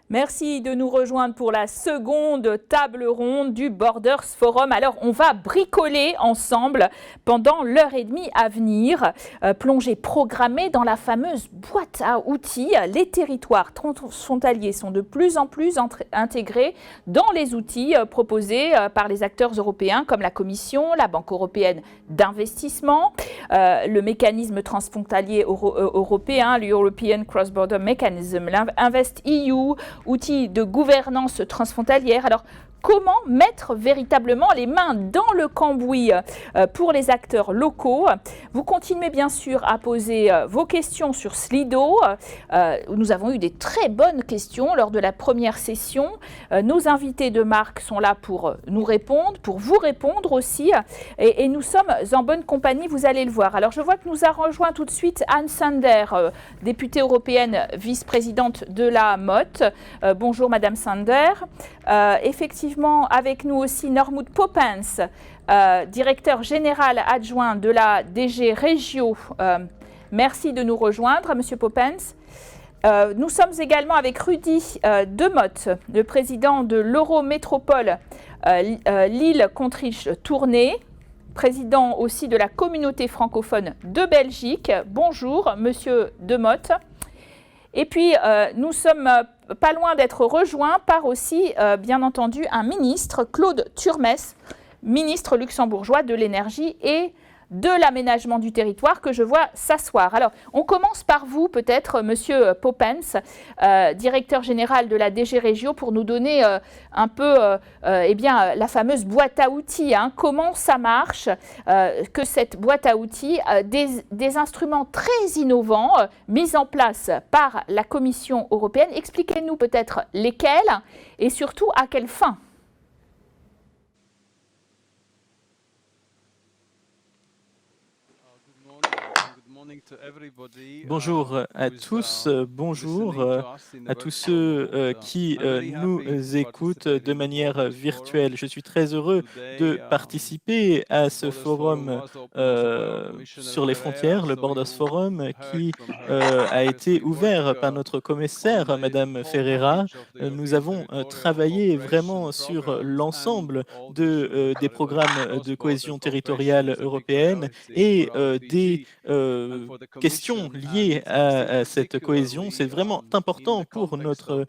Merci de nous rejoindre pour la seconde table ronde du Borders Forum. Alors, on va bricoler ensemble pendant l'heure et demie à venir. Plongée programmée dans la fameuse boîte à outils. Les territoires transfrontaliers sont de plus en plus intégrés dans les outils proposés par les acteurs européens comme la Commission, la Banque européenne d'investissement, le mécanisme transfrontalier européen, l'European Cross-Border Mechanism, l'InvestEU, outils de gouvernance transfrontalière. Alors, comment mettre véritablement les mains dans le cambouis pour les acteurs locaux? Vous continuez bien sûr à poser vos questions sur Slido. Nous avons eu des très bonnes questions lors de la première session. Nos invités de marque sont là pour nous répondre, pour vous répondre aussi. Et nous sommes en bonne compagnie, vous allez le voir. Alors je vois que nous a rejoint tout de suite Anne Sander, députée européenne, vice-présidente de la MOT. Bonjour Madame Sander. Effectivement, avec nous aussi Normoud Poppens, directeur général adjoint de la DG Regio. Merci de nous rejoindre, Monsieur Poppens. Nous sommes également avec Rudy Demotte, le président de l'Eurométropole Lille-Contriche-Tournai, président aussi de la communauté francophone de Belgique. Bonjour, Monsieur Demotte. Et puis, nous sommes pas loin d'être rejoints par aussi, bien entendu, un ministre, Claude Turmes, ministre luxembourgeois de l'énergie et de l'aménagement du territoire, que je vois s'asseoir. Alors, on commence par vous, peut-être, Monsieur Poppens, directeur général de la DG Regio, pour nous donner un peu la fameuse boîte à outils. Comment ça marche, que cette boîte à outils, des instruments très innovants mis en place par la Commission européenne. Expliquez-nous peut-être lesquels et surtout à quelle fin. Bonjour à tous, bonjour à tous ceux qui nous écoutent de manière virtuelle. Je suis très heureux de participer à ce forum sur les frontières, le Borders Forum, qui a été ouvert par notre commissaire, Madame Ferreira. Nous avons travaillé vraiment sur l'ensemble des programmes de cohésion territoriale européenne et des questions liées à cette cohésion. C'est vraiment important pour notre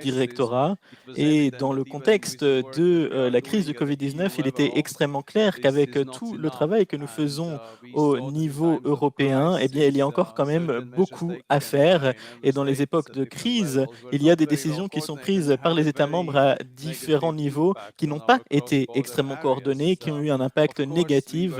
directorat. Et dans le contexte de la crise du Covid-19, il était extrêmement clair qu'avec tout le travail que nous faisons au niveau européen, eh bien, il y a encore quand même beaucoup à faire. Et dans les époques de crise, il y a des décisions qui sont prises par les États membres à différents niveaux qui n'ont pas été extrêmement coordonnées, qui ont eu un impact négatif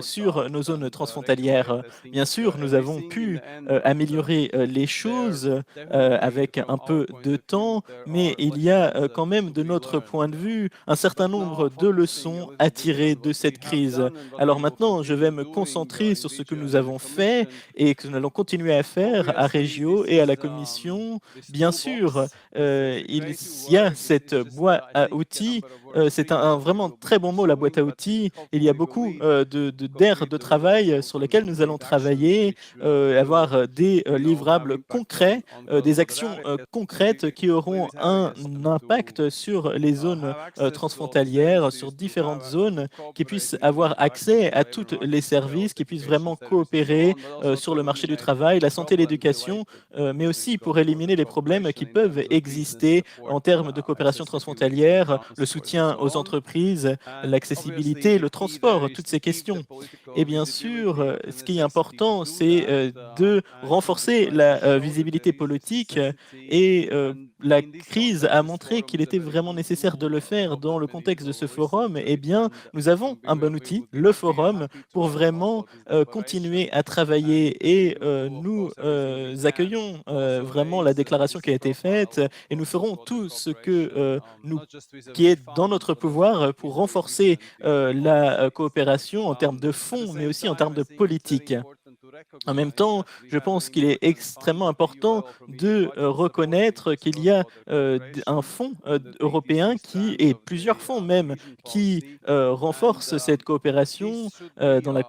sur nos zones transfrontalières. Bien sûr, nous avons pu améliorer les choses avec un peu de temps, mais il y a quand même, de notre point de vue, un certain nombre de leçons à tirer de cette crise. Alors maintenant, je vais me concentrer sur ce que nous avons fait et que nous allons continuer à faire à Regio et à la Commission. Bien sûr, il y a cette boîte à outils. C'est un vraiment très bon mot, la boîte à outils. Il y a beaucoup d'aires de travail sur lesquelles nous allons travailler, avoir des livrables concrets, des actions concrètes qui auront un impact sur les zones transfrontalières, sur différentes zones, qui puissent avoir accès à tous les services, qui puissent vraiment coopérer sur le marché du travail, la santé, l'éducation, mais aussi pour éliminer les problèmes qui peuvent exister en termes de coopération transfrontalière, le soutien aux entreprises, l'accessibilité, le transport, toutes ces questions. Et bien sûr, ce qui est important, c'est de renforcer la visibilité politique et la crise a montré qu'il était vraiment nécessaire de le faire dans le contexte de ce forum. Eh bien, nous avons un bon outil, le forum, pour vraiment continuer à travailler et nous accueillons vraiment la déclaration qui a été faite et nous ferons tout ce qui est dans notre pouvoir pour renforcer la coopération en termes de fonds, mais aussi en termes de politique. En même temps, je pense qu'il est extrêmement important de reconnaître qu'il y a un fonds européen et plusieurs fonds même qui renforcent cette coopération dans la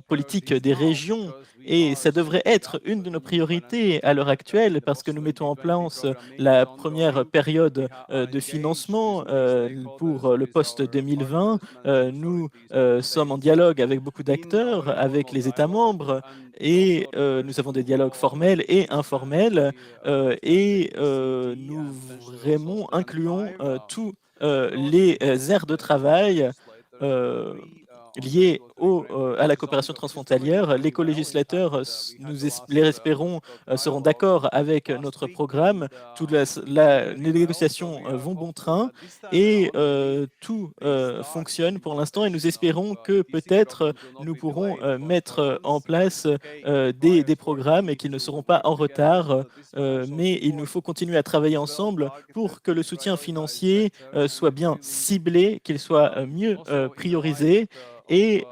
politique des régions et ça devrait être une de nos priorités à l'heure actuelle parce que nous mettons en place la première période de financement pour le post-2020. Nous sommes en dialogue avec beaucoup d'acteurs, avec les États membres et nous avons des dialogues formels et informels nous vraiment incluons tous les aires de travail liées à la coopération transfrontalière. Les co-législateurs, les espérons, seront d'accord avec notre programme. Les négociations vont bon train et tout fonctionne pour l'instant et nous espérons que peut-être nous pourrons mettre en place des programmes et qu'ils ne seront pas en retard, mais il nous faut continuer à travailler ensemble pour que le soutien financier soit bien ciblé, qu'il soit mieux priorisé et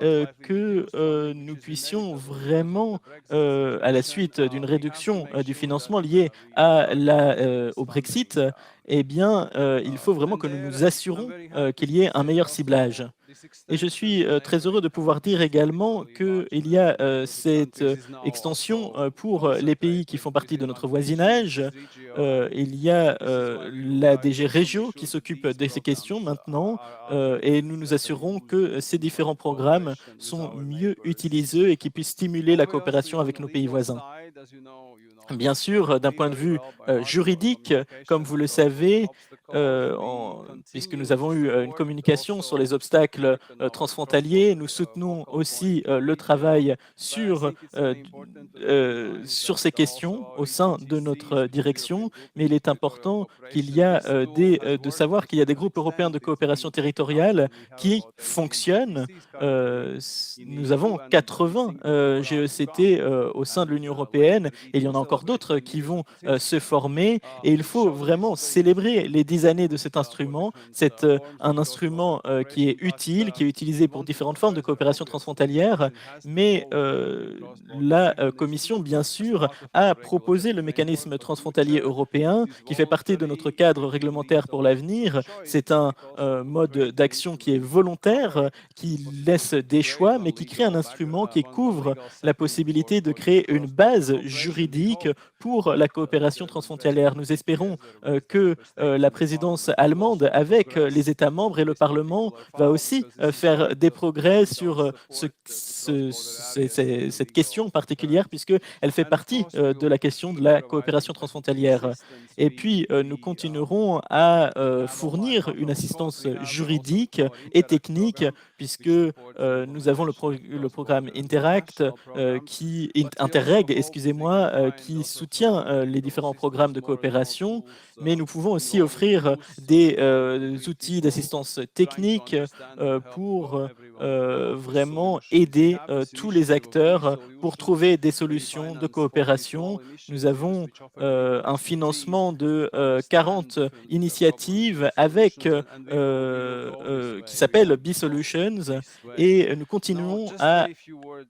que nous puissions vraiment, à la suite d'une réduction du financement lié au Brexit, eh bien, il faut vraiment que nous nous assurons qu'il y ait un meilleur ciblage. Et je suis très heureux de pouvoir dire également qu'il y a cette extension pour les pays qui font partie de notre voisinage. Il y a la DG Régio qui s'occupe de ces questions maintenant et nous nous assurons que ces différents programmes sont mieux utilisés et qui puissent stimuler la coopération avec nos pays voisins. Bien sûr, d'un point de vue juridique, comme vous le savez, puisque nous avons eu une communication sur les obstacles transfrontaliers, nous soutenons aussi le travail sur ces questions au sein de notre direction, mais il est important de savoir qu'il y a des groupes européens de coopération territoriale qui fonctionnent. Nous avons 80 GECT au sein de l'Union européenne et il y en a encore d'autres qui vont se former et il faut vraiment célébrer les 10 années de cet instrument. C'est un instrument qui est utile, qui est utilisé pour différentes formes de coopération transfrontalière, mais la Commission, bien sûr, a proposé le mécanisme transfrontalier européen qui fait partie de notre cadre réglementaire pour l'avenir. C'est un mode d'action qui est volontaire, qui laisse des choix, mais qui crée un instrument qui couvre la possibilité de créer une base juridique pour la coopération transfrontalière. Nous espérons que la présidence allemande, avec les États membres et le Parlement, va aussi faire des progrès sur cette question particulière, puisqu'elle fait partie de la question de la coopération transfrontalière. Et puis, nous continuerons à fournir une assistance juridique et technique, puisque nous avons le programme Interreg, excusez-moi, qui soutient les différents programmes de coopération, mais nous pouvons aussi offrir des outils d'assistance technique pour vraiment aider tous les acteurs pour trouver des solutions de coopération. Nous avons un financement de 40 initiatives qui s'appelle B-Solutions et nous continuons à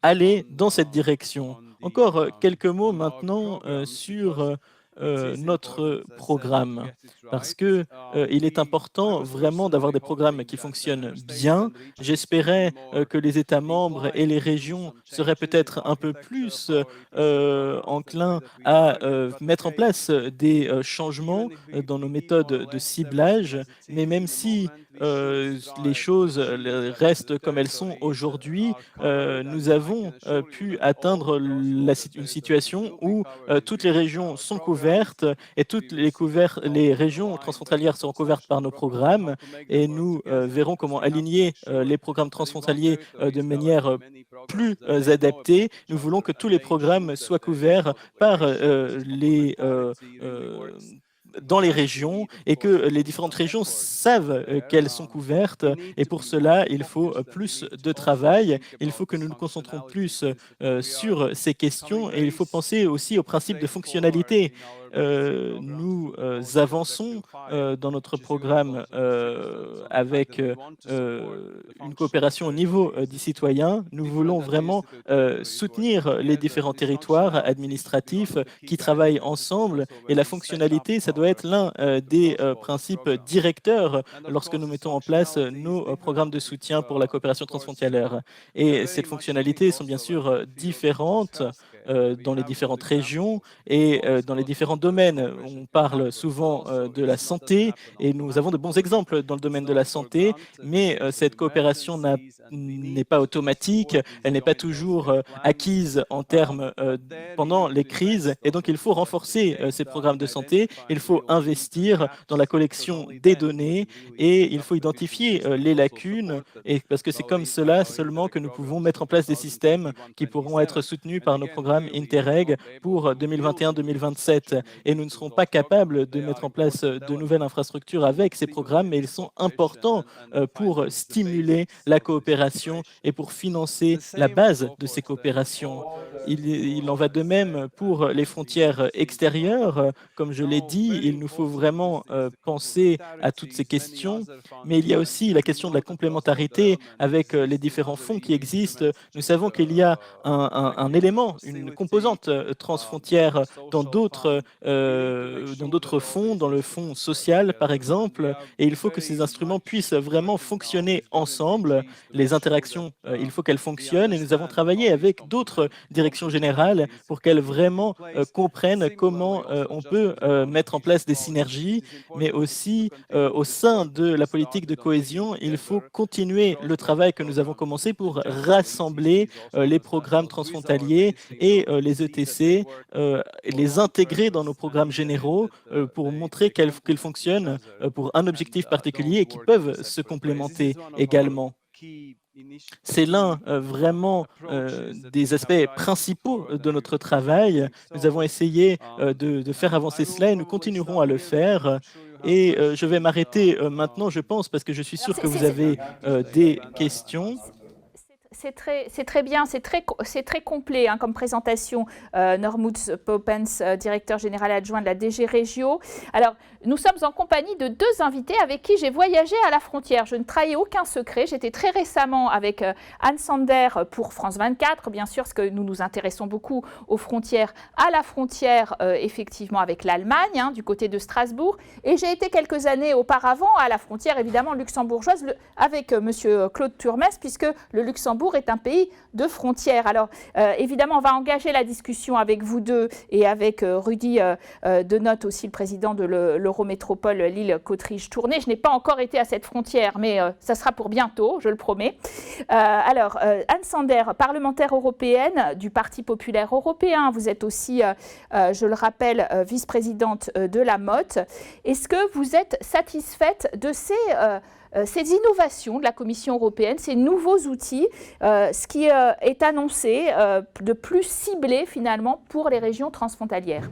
aller dans cette direction. Encore quelques mots maintenant sur notre programme, parce que il est important vraiment d'avoir des programmes qui fonctionnent bien. J'espérais que les États membres et les régions seraient peut-être un peu plus enclins à mettre en place des changements dans nos méthodes de ciblage, mais même si les choses restent comme elles sont aujourd'hui, nous avons pu atteindre une situation où toutes les régions sont couvertes et toutes les régions transfrontalières seront couvertes par nos programmes et nous verrons comment aligner les programmes transfrontaliers de manière plus adaptée. Nous voulons que tous les programmes soient couverts par dans les régions et que les différentes régions savent qu'elles sont couvertes et pour cela il faut plus de travail, il faut que nous nous concentrons plus sur ces questions et il faut penser aussi au principe de fonctionnalité. nous avançons dans notre programme avec une coopération au niveau des citoyens. Nous voulons vraiment soutenir les différents territoires administratifs qui travaillent ensemble, et la fonctionnalité, ça doit être l'un des principes directeurs lorsque nous mettons en place nos programmes de soutien pour la coopération transfrontalière. Et ces fonctionnalités sont bien sûr différentes dans les différentes régions et dans les différents domaines. On parle souvent de la santé, et nous avons de bons exemples dans le domaine de la santé, mais cette coopération n'est pas automatique, elle n'est pas toujours acquise en termes pendant les crises, et donc il faut renforcer ces programmes de santé, il faut investir dans la collection des données, et il faut identifier les lacunes, et parce que c'est comme cela seulement que nous pouvons mettre en place des systèmes qui pourront être soutenus par nos programmes Interreg pour 2021-2027. Et nous ne serons pas capables de mettre en place de nouvelles infrastructures avec ces programmes, mais ils sont importants pour stimuler la coopération et pour financer la base de ces coopérations. Il en va de même pour les frontières extérieures. Comme je l'ai dit, il nous faut vraiment penser à toutes ces questions, mais il y a aussi la question de la complémentarité avec les différents fonds qui existent. Nous savons qu'il y a un élément, une composante transfrontière dans d'autres fonds, dans le fonds social par exemple, et il faut que ces instruments puissent vraiment fonctionner ensemble. Les interactions, il faut qu'elles fonctionnent, et nous avons travaillé avec d'autres directions générales pour qu'elles vraiment comprennent comment on peut mettre en place des synergies, mais aussi au sein de la politique de cohésion, il faut continuer le travail que nous avons commencé pour rassembler les programmes transfrontaliers et les ETC, les intégrer dans nos programmes généraux pour montrer qu'ils fonctionnent pour un objectif particulier et qui peuvent se complémenter également. C'est l'un vraiment des aspects principaux de notre travail. Nous avons essayé de faire avancer cela, et nous continuerons à le faire. Et je vais m'arrêter maintenant, je pense, parce que je suis sûr que vous avez des questions. C'est très bien, c'est très complet hein, comme présentation. Normuth Poppens, directeur général adjoint de la DG Régio. Alors, nous sommes en compagnie de deux invités avec qui j'ai voyagé à la frontière. Je ne trahis aucun secret. J'étais très récemment avec Anne Sander pour France 24, bien sûr, parce que nous nous intéressons beaucoup aux frontières, à la frontière effectivement avec l'Allemagne, hein, du côté de Strasbourg. Et j'ai été quelques années auparavant à la frontière, évidemment, luxembourgeoise, avec monsieur Claude Turmes, puisque le Luxembourg est un pays de frontières. Alors, évidemment, on va engager la discussion avec vous deux et avec Rudy Denotte, aussi le président de l'Eurométropole Lille-Cotterige-Tournai. Je n'ai pas encore été à cette frontière, mais ça sera pour bientôt, je le promets. Alors, Anne Sander, parlementaire européenne du Parti populaire européen. Vous êtes aussi, je le rappelle, vice-présidente de la MOT. Est-ce que vous êtes satisfaite de ces innovations de la Commission européenne, ces nouveaux outils, ce qui est annoncé de plus ciblé finalement pour les régions transfrontalières?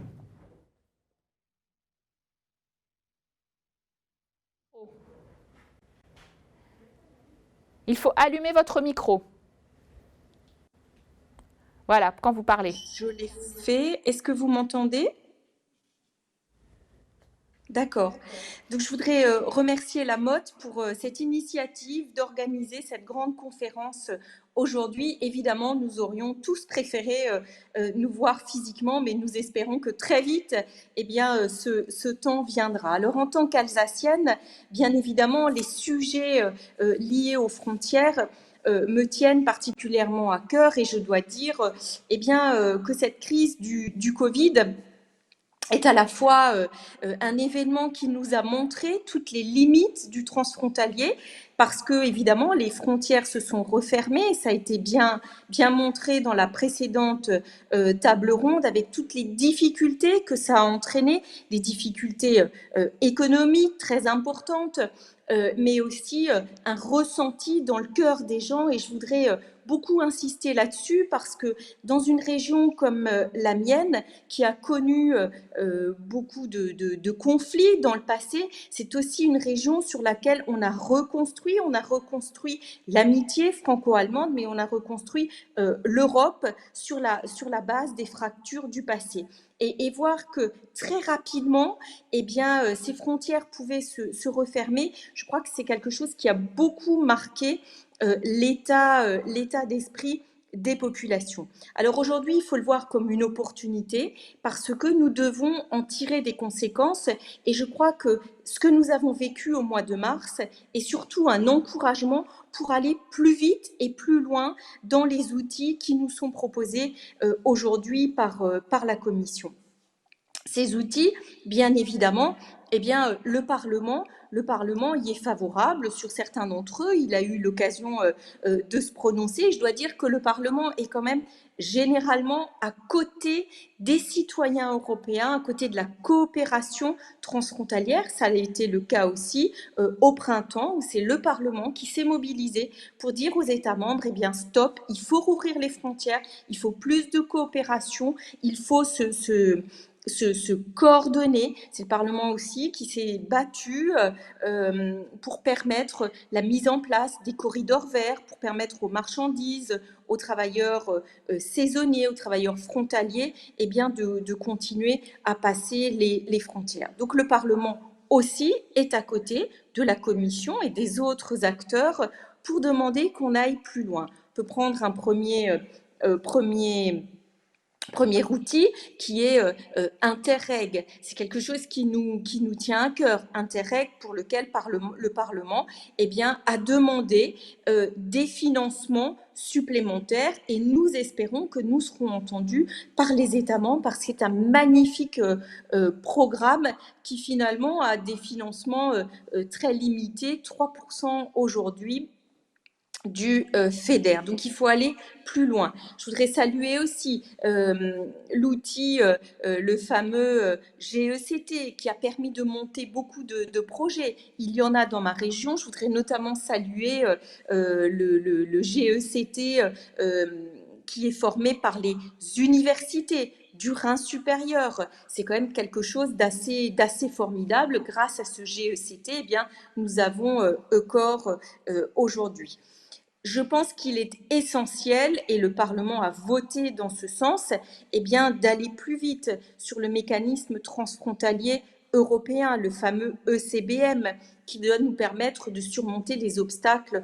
Il faut allumer votre micro. Voilà, quand vous parlez. Je l'ai fait. Est-ce que vous m'entendez? D'accord. Donc, je voudrais remercier la MOT pour cette initiative d'organiser cette grande conférence aujourd'hui. Évidemment, nous aurions tous préféré nous voir physiquement, mais nous espérons que très vite, eh bien, ce temps viendra. Alors, en tant qu'Alsacienne, bien évidemment, les sujets liés aux frontières me tiennent particulièrement à cœur, et je dois dire eh bien, que cette crise du Covid est à la fois un événement qui nous a montré toutes les limites du transfrontalier, parce que évidemment les frontières se sont refermées. Ça a été bien montré dans la précédente table ronde, avec toutes les difficultés que ça a entraîné, des difficultés économiques très importantes, mais aussi un ressenti dans le cœur des gens. Et je voudrais beaucoup insisté là-dessus parce que dans une région comme la mienne, qui a connu beaucoup de conflits dans le passé, c'est aussi une région sur laquelle on a reconstruit l'amitié franco-allemande, mais on a reconstruit l'Europe sur la base des fractures du passé. Et voir que très rapidement, eh bien, ces frontières pouvaient se refermer, je crois que c'est quelque chose qui a beaucoup marqué l'état d'esprit des populations. Alors aujourd'hui, il faut le voir comme une opportunité parce que nous devons en tirer des conséquences et je crois que ce que nous avons vécu au mois de mars est surtout un encouragement pour aller plus vite et plus loin dans les outils qui nous sont proposés aujourd'hui par la Commission. Ces outils, bien évidemment, eh bien, le Parlement y est favorable sur certains d'entre eux. Il a eu l'occasion de se prononcer. Je dois dire que le Parlement est quand même généralement à côté des citoyens européens, à côté de la coopération transfrontalière. Ça a été le cas aussi au printemps, où c'est le Parlement qui s'est mobilisé pour dire aux États membres, eh bien, stop, il faut rouvrir les frontières, il faut plus de coopération, il faut se coordonner. C'est le Parlement aussi qui s'est battu pour permettre la mise en place des corridors verts, pour permettre aux marchandises, aux travailleurs saisonniers, aux travailleurs frontaliers, eh bien de continuer à passer les frontières. Donc le Parlement aussi est à côté de la Commission et des autres acteurs pour demander qu'on aille plus loin. On peut prendre un premier outil qui est Interreg. C'est quelque chose qui nous tient à cœur. Interreg pour lequel le Parlement eh bien, a demandé des financements supplémentaires et nous espérons que nous serons entendus par les États membres parce que c'est un magnifique programme qui finalement a des financements très limités, 3% aujourd'hui du FEDER. Donc, il faut aller plus loin. Je voudrais saluer aussi l'outil, le fameux GECT, qui a permis de monter beaucoup de projets. Il y en a dans ma région. Je voudrais notamment saluer le GECT qui est formé par les universités du Rhin supérieur. C'est quand même quelque chose d'assez formidable. Grâce à ce GECT, eh bien, nous avons ECOR aujourd'hui. Je pense qu'il est essentiel, et le Parlement a voté dans ce sens, eh bien, d'aller plus vite sur le mécanisme transfrontalier européen, le fameux ECBM, qui doit nous permettre de surmonter les obstacles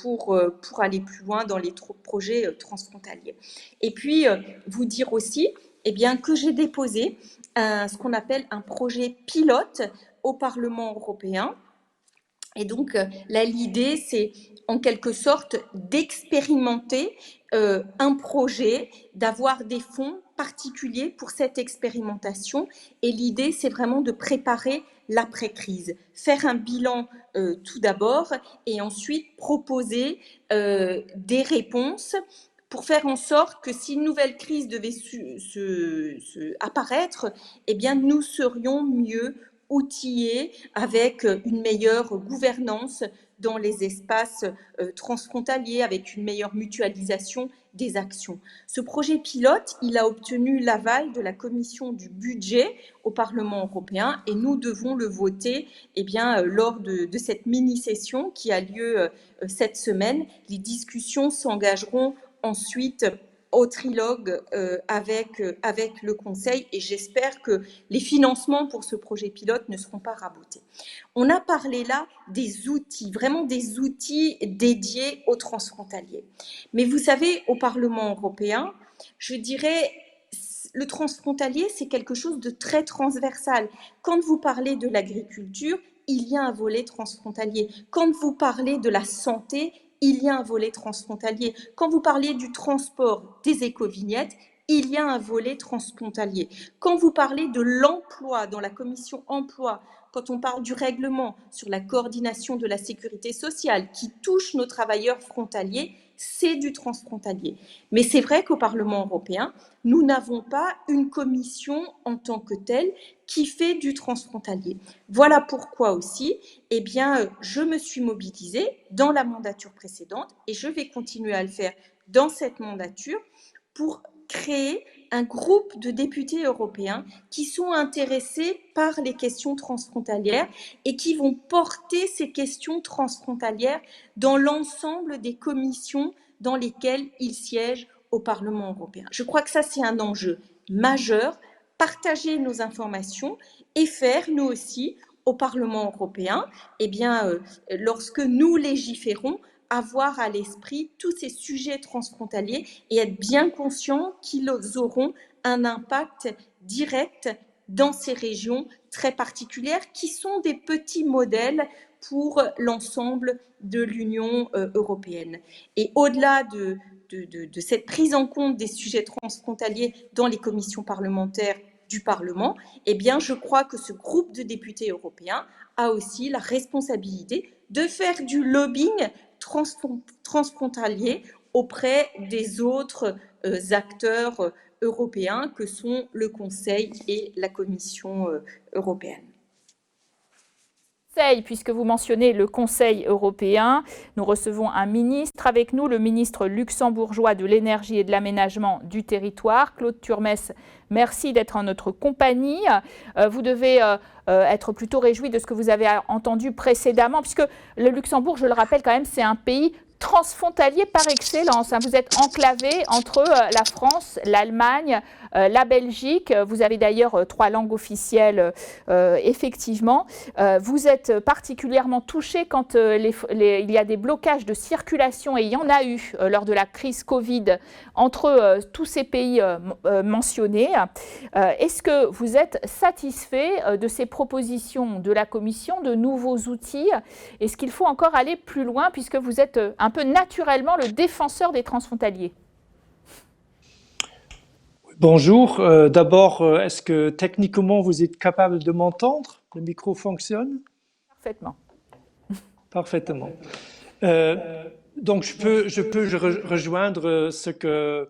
pour aller plus loin dans les projets transfrontaliers. Et puis, vous dire aussi eh bien, que j'ai déposé ce qu'on appelle un projet pilote au Parlement européen. Et donc, là, l'idée, c'est en quelque sorte d'expérimenter un projet, d'avoir des fonds particuliers pour cette expérimentation. Et l'idée, c'est vraiment de préparer l'après-crise, faire un bilan tout d'abord et ensuite proposer des réponses pour faire en sorte que si une nouvelle crise devait apparaître, eh bien, nous serions mieux outillés avec une meilleure gouvernance dans les espaces transfrontaliers, avec une meilleure mutualisation des actions. Ce projet pilote, il a obtenu l'aval de la Commission du budget au Parlement européen et nous devons le voter eh bien, lors de cette mini-session qui a lieu cette semaine. Les discussions s'engageront ensuite au trilogue avec le Conseil et j'espère que les financements pour ce projet pilote ne seront pas rabotés. On a parlé là des outils, vraiment des outils dédiés aux transfrontaliers. Mais vous savez, au Parlement européen, je dirais, le transfrontalier, c'est quelque chose de très transversal. Quand vous parlez de l'agriculture, il y a un volet transfrontalier. Quand vous parlez de la santé, il y a un volet transfrontalier. Quand vous parlez du transport, des éco-vignettes, il y a un volet transfrontalier. Quand vous parlez de l'emploi dans la commission emploi, quand on parle du règlement sur la coordination de la sécurité sociale qui touche nos travailleurs frontaliers, c'est du transfrontalier. Mais c'est vrai qu'au Parlement européen, nous n'avons pas une commission en tant que telle qui fait du transfrontalier. Voilà pourquoi aussi, eh bien, je me suis mobilisée dans la mandature précédente et je vais continuer à le faire dans cette mandature pour créer un groupe de députés européens qui sont intéressés par les questions transfrontalières et qui vont porter ces questions transfrontalières dans l'ensemble des commissions dans lesquelles ils siègent au Parlement européen. Je crois que ça, c'est un enjeu majeur, partager nos informations et faire, nous aussi, au Parlement européen, lorsque nous légiférons, avoir à l'esprit tous ces sujets transfrontaliers et être bien conscient qu'ils auront un impact direct dans ces régions très particulières qui sont des petits modèles pour l'ensemble de l'Union européenne. Et au-delà de cette prise en compte des sujets transfrontaliers dans les commissions parlementaires du Parlement, je crois que ce groupe de députés européens a aussi la responsabilité de faire du lobbying transfrontalier auprès des autres acteurs européens que sont le Conseil et la Commission européenne. Puisque vous mentionnez le Conseil européen, nous recevons un ministre avec nous, le ministre luxembourgeois de l'énergie et de l'aménagement du territoire, Claude Turmes. Merci d'être en notre compagnie. Vous devez être plutôt réjoui de ce que vous avez entendu précédemment, puisque le Luxembourg, je le rappelle quand même, c'est un pays transfrontalier par excellence. Vous êtes enclavé entre la France, l'Allemagne, la Belgique. Vous avez d'ailleurs 3 langues officielles, effectivement. Vous êtes particulièrement touché quand il y a des blocages de circulation, et il y en a eu lors de la crise Covid entre tous ces pays mentionnés. Est-ce que vous êtes satisfait de ces propositions de la Commission, de nouveaux outils? Est-ce qu'il faut encore aller plus loin, puisque vous êtes un peu naturellement le défenseur des transfrontaliers? Bonjour. D'abord, est-ce que techniquement vous êtes capable de m'entendre? Le micro fonctionne? Parfaitement. Parfaitement. Donc, je peux rejoindre ce que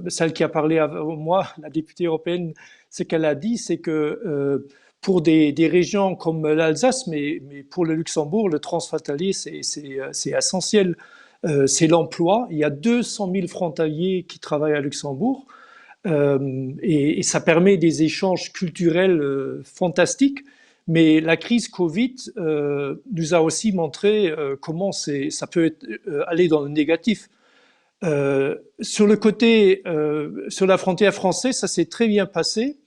celle qui a parlé avant moi, la députée européenne, ce qu'elle a dit, c'est que pour des régions comme l'Alsace, mais pour le Luxembourg, le transfrontalier, c'est essentiel. C'est l'emploi. Il y a 200 000 frontaliers qui travaillent à Luxembourg et ça permet des échanges culturels fantastiques. Mais la crise Covid nous a aussi montré comment ça peut aller dans le négatif. Sur le côté, sur la frontière française, ça s'est très bien passé.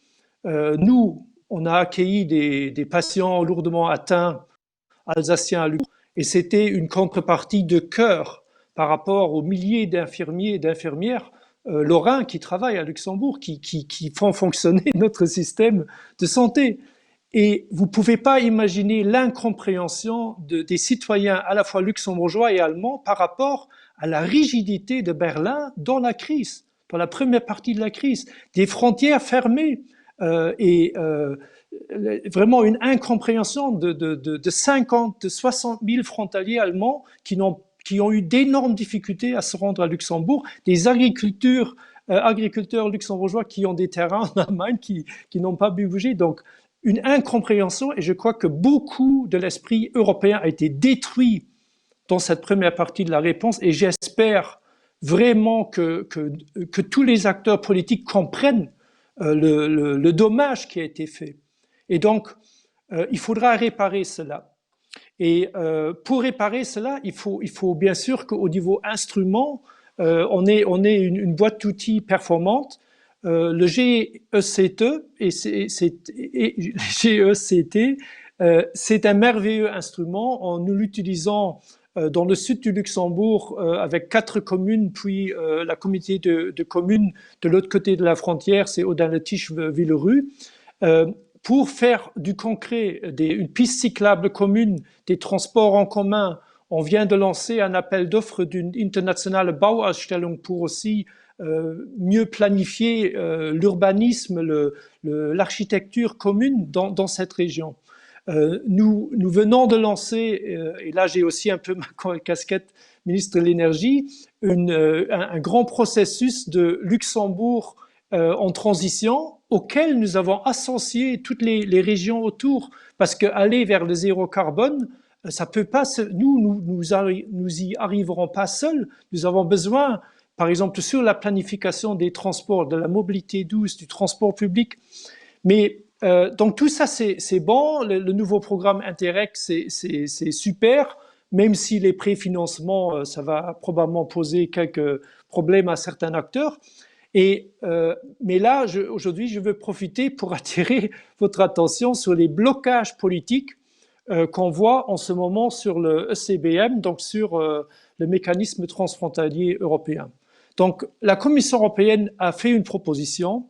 Nous, on a accueilli des patients lourdement atteints alsaciens à Luxembourg et c'était une contrepartie de cœur par rapport aux milliers d'infirmiers et d'infirmières lorrains qui travaillent à Luxembourg, qui font fonctionner notre système de santé. Et vous ne pouvez pas imaginer l'incompréhension des citoyens à la fois luxembourgeois et allemands par rapport à la rigidité de Berlin dans la crise, dans la première partie de la crise, des frontières fermées vraiment une incompréhension de 50, de 60 000 frontaliers allemands qui ont eu d'énormes difficultés à se rendre à Luxembourg, des agriculteurs luxembourgeois qui ont des terrains en Allemagne qui n'ont pas pu bouger. Donc, une incompréhension, et je crois que beaucoup de l'esprit européen a été détruit dans cette première partie de la réponse, et j'espère vraiment que tous les acteurs politiques comprennent le dommage qui a été fait. Et donc, il faudra réparer cela. Et pour réparer cela, il faut bien sûr qu'au niveau instrument, on ait une boîte d'outils performante. Le GECT, c'est un merveilleux instrument. Nous l'utilisons dans le sud du Luxembourg avec 4 communes, puis la communauté de communes de l'autre côté de la frontière, c'est Audun-le-Tiche-Villerue. Pour faire du concret, une piste cyclable commune, des transports en commun, on vient de lancer un appel d'offres d'une internationale Bauausstellung pour aussi mieux planifier l'urbanisme, l'architecture commune dans cette région. Nous venons de lancer, et là j'ai aussi un peu ma casquette ministre de l'Énergie, un grand processus de Luxembourg en transition auquel nous avons associé toutes les régions autour, parce qu'aller vers le zéro carbone, ça peut pas, nous y arriverons pas seuls. Nous avons besoin, par exemple, sur la planification des transports, de la mobilité douce, du transport public. Mais donc tout ça, c'est bon. Le nouveau programme Interreg, c'est super, même si les préfinancements, ça va probablement poser quelques problèmes à certains acteurs. Mais là, aujourd'hui, je veux profiter pour attirer votre attention sur les blocages politiques qu'on voit en ce moment sur le ECBM, donc sur le mécanisme transfrontalier européen. Donc, la Commission européenne a fait une proposition.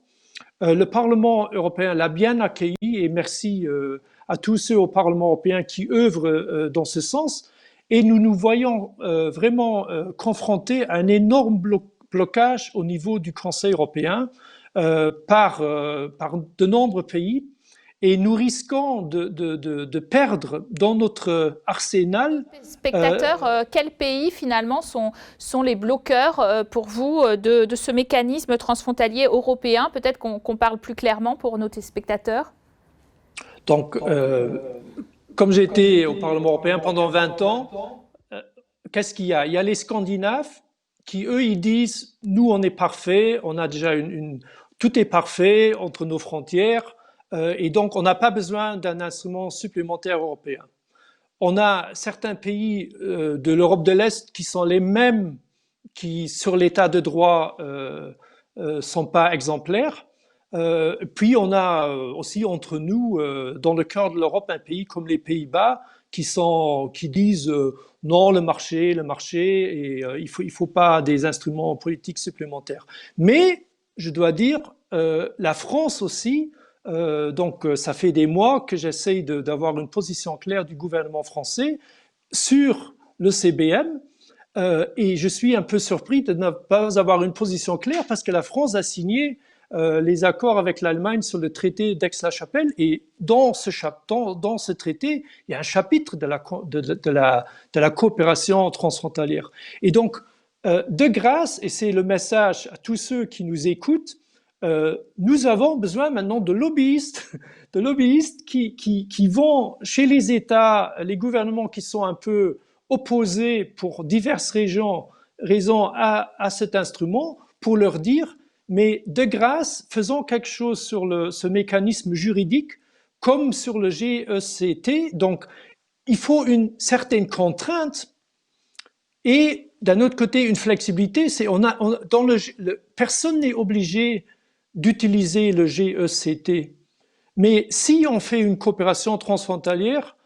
Le Parlement européen l'a bien accueilli et merci à tous ceux au Parlement européen qui œuvrent dans ce sens. Et nous nous voyons vraiment confrontés à un énorme blocage au niveau du Conseil européen par de nombreux pays. Et nous risquons de perdre dans notre arsenal. Spectateurs, quels pays finalement sont les bloqueurs pour vous de ce mécanisme transfrontalier européen? Peut-être qu'on parle plus clairement pour nos téléspectateurs. Donc, comme j'ai été au Parlement européen pendant 20 ans, qu'est-ce qu'il y a? Il y a les Scandinaves qui, eux, ils disent, nous, on est parfait, on a déjà tout est parfait entre nos frontières. Et donc, on n'a pas besoin d'un instrument supplémentaire européen. On a certains pays de l'Europe de l'Est qui sont les mêmes qui, sur l'état de droit, sont pas exemplaires. Puis, on a aussi entre nous, dans le cœur de l'Europe, un pays comme les Pays-Bas qui disent non, le marché, et il faut pas des instruments politiques supplémentaires. Mais, je dois dire, la France aussi. Donc, ça fait des mois que j'essaye d'avoir une position claire du gouvernement français sur le CBM et je suis un peu surpris de ne pas avoir une position claire parce que la France a signé les accords avec l'Allemagne sur le traité d'Aix-la-Chapelle et dans ce traité, il y a un chapitre de la coopération transfrontalière. Et donc, de grâce, et c'est le message à tous ceux qui nous écoutent, nous avons besoin maintenant de lobbyistes qui vont chez les États, les gouvernements qui sont un peu opposés pour diverses raisons à cet instrument, pour leur dire, mais de grâce, faisons quelque chose sur ce mécanisme juridique, comme sur le GECT. Donc, il faut une certaine contrainte et d'un autre côté, une flexibilité. Personne n'est obligé d'utiliser le GECT. Mais si on fait une coopération transfrontalière,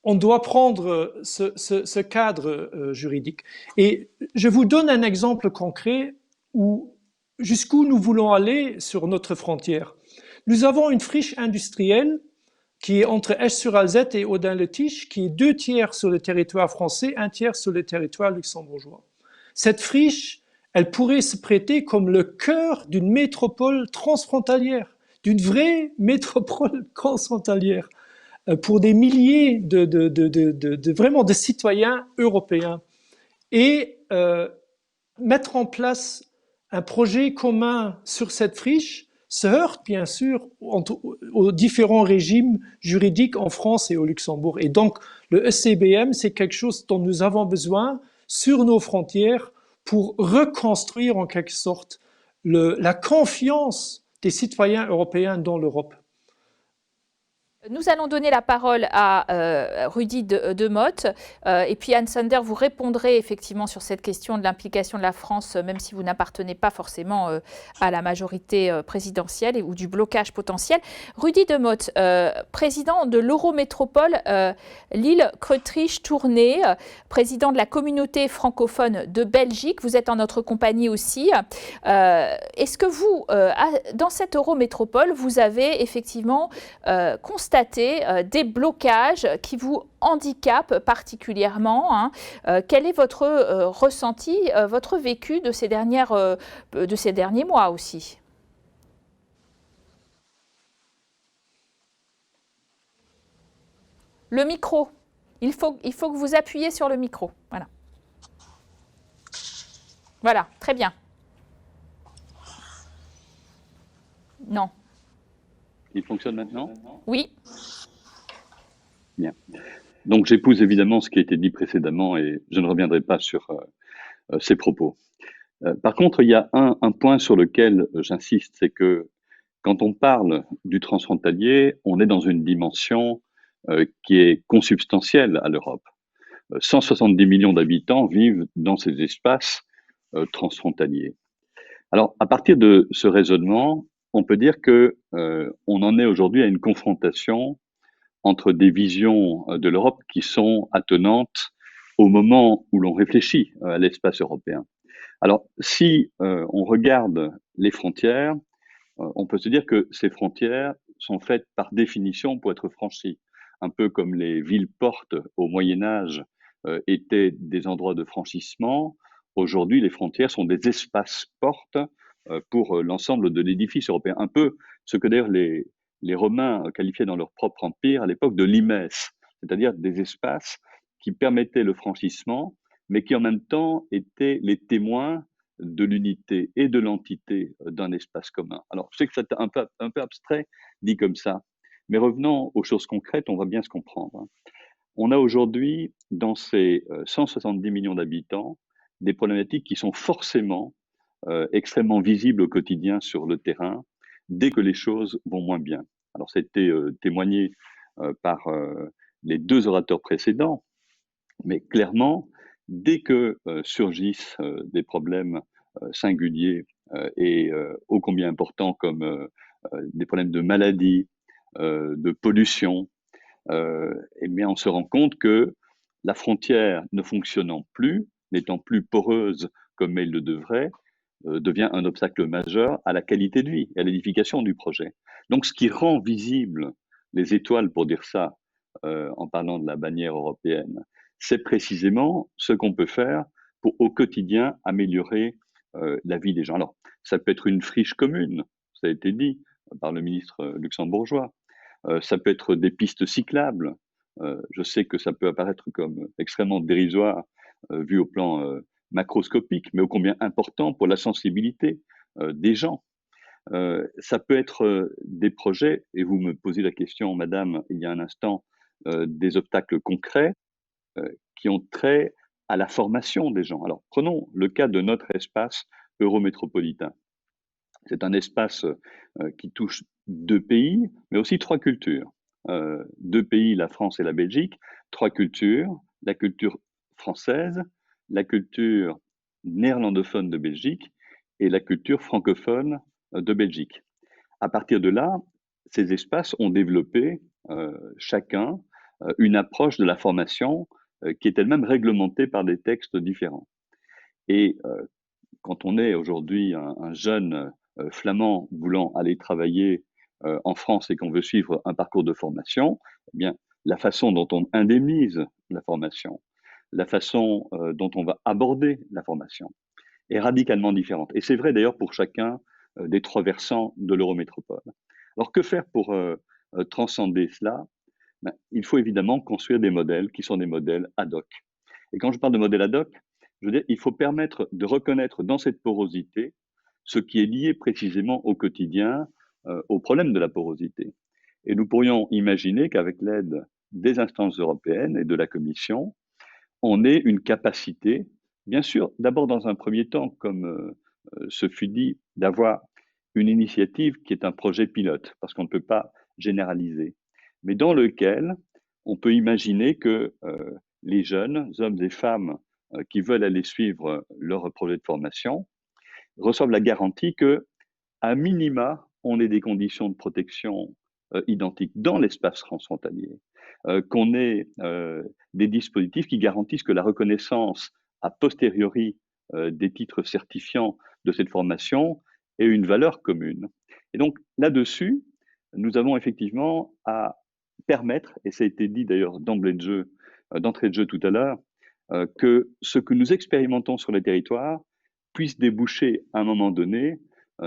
on doit prendre ce cadre juridique. Et je vous donne un exemple concret jusqu'où nous voulons aller sur notre frontière. Nous avons une friche industrielle qui est entre Esch-sur-Alzette et Audun-le-Tiche, qui est 2/3 sur le territoire français, 1/3 sur le territoire luxembourgeois. Cette friche, elle pourrait se prêter comme le cœur d'une métropole transfrontalière, d'une vraie métropole transfrontalière, pour des milliers vraiment de citoyens européens. Et mettre en place un projet commun sur cette friche se heurte bien sûr aux différents régimes juridiques en France et au Luxembourg. Et donc le ECBM, c'est quelque chose dont nous avons besoin sur nos frontières pour reconstruire en quelque sorte la confiance des citoyens européens dans l'Europe. Nous allons donner la parole à Rudy Demotte et puis Anne Sander, vous répondrez effectivement sur cette question de l'implication de la France, même si vous n'appartenez pas forcément à la majorité présidentielle ou du blocage potentiel. Rudy Demotte, président de l'Eurométropole Lille-Creux-Triche-Tournai, président de la communauté francophone de Belgique, vous êtes en notre compagnie aussi. Est-ce que vous, dans cette Eurométropole, vous avez effectivement constaté des blocages qui vous handicapent particulièrement, hein. Quel est votre ressenti, votre vécu de ces derniers mois aussi? Le micro. Il faut que vous appuyiez sur le micro. Voilà. Voilà, très bien. Non. Il fonctionne maintenant? Oui. Bien. Donc j'épouse évidemment ce qui a été dit précédemment et je ne reviendrai pas sur ces propos. Par contre, il y a un point sur lequel j'insiste, c'est que quand on parle du transfrontalier, on est dans une dimension qui est consubstantielle à l'Europe. 170 millions d'habitants vivent dans ces espaces transfrontaliers. Alors, à partir de ce raisonnement, on peut dire que on en est aujourd'hui à une confrontation entre des visions de l'Europe qui sont attenantes au moment où l'on réfléchit à l'espace européen. Alors, si on regarde les frontières, on peut se dire que ces frontières sont faites par définition pour être franchies, un peu comme les villes-portes au Moyen Âge étaient des endroits de franchissement. Aujourd'hui, les frontières sont des espaces-portes pour l'ensemble de l'édifice européen, un peu ce que d'ailleurs les Romains qualifiaient dans leur propre empire à l'époque de limes, c'est-à-dire des espaces qui permettaient le franchissement, mais qui en même temps étaient les témoins de l'unité et de l'entité d'un espace commun. Alors, je sais que c'est un peu abstrait dit comme ça, mais revenons aux choses concrètes, on va bien se comprendre. On a aujourd'hui, dans ces 170 millions d'habitants, des problématiques qui sont forcément extrêmement visibles au quotidien sur le terrain, dès que les choses vont moins bien. Alors, ça a été témoigné par les deux orateurs précédents, mais clairement, dès que surgissent des problèmes singuliers et ô combien importants comme des problèmes de maladie, de pollution, eh bien, on se rend compte que la frontière ne fonctionnant plus, n'étant plus poreuse comme elle le devrait, devient un obstacle majeur à la qualité de vie et à l'édification du projet. Donc, ce qui rend visible les étoiles, pour dire ça, en parlant de la bannière européenne, c'est précisément ce qu'on peut faire pour au quotidien améliorer la vie des gens. Alors, ça peut être une friche commune, ça a été dit par le ministre luxembourgeois. Ça peut être des pistes cyclables. Je sais que ça peut apparaître comme extrêmement dérisoire vu au plan macroscopique, mais ô combien important pour la sensibilité des gens. Ça peut être des projets, et vous me posez la question, madame, il y a un instant, des obstacles concrets qui ont trait à la formation des gens. Alors, prenons le cas de notre espace eurométropolitain. C'est un espace qui touche 2 pays, mais aussi 3 cultures. 2 pays, la France et la Belgique, 3 cultures, la culture française, la culture néerlandophone de Belgique et la culture francophone de Belgique. À partir de là, ces espaces ont développé chacun une approche de la formation qui est elle-même réglementée par des textes différents. Et quand on est aujourd'hui un jeune flamand voulant aller travailler en France et qu'on veut suivre un parcours de formation, eh bien, la façon dont on indemnise la formation, la façon dont on va aborder la formation est radicalement différente. Et c'est vrai d'ailleurs pour chacun des 3 versants de l'Eurométropole. Alors que faire pour transcender cela? Ben, il faut évidemment construire des modèles qui sont des modèles ad hoc. Et quand je parle de modèles ad hoc, je veux dire, il faut permettre de reconnaître dans cette porosité ce qui est lié précisément au quotidien au problème de la porosité. Et nous pourrions imaginer qu'avec l'aide des instances européennes et de la Commission, on ait une capacité, bien sûr, d'abord dans un premier temps, comme ce fut dit, d'avoir une initiative qui est un projet pilote, parce qu'on ne peut pas généraliser, mais dans lequel on peut imaginer que les jeunes, hommes et femmes qui veulent aller suivre leur projet de formation, reçoivent la garantie que, à minima, on ait des conditions de protection identiques dans l'espace transfrontalier, qu'on ait des dispositifs qui garantissent que la reconnaissance a posteriori des titres certifiants de cette formation ait une valeur commune. Et donc là-dessus, nous avons effectivement à permettre, et ça a été dit d'ailleurs d'entrée de jeu tout à l'heure, que ce que nous expérimentons sur les territoires puisse déboucher à un moment donné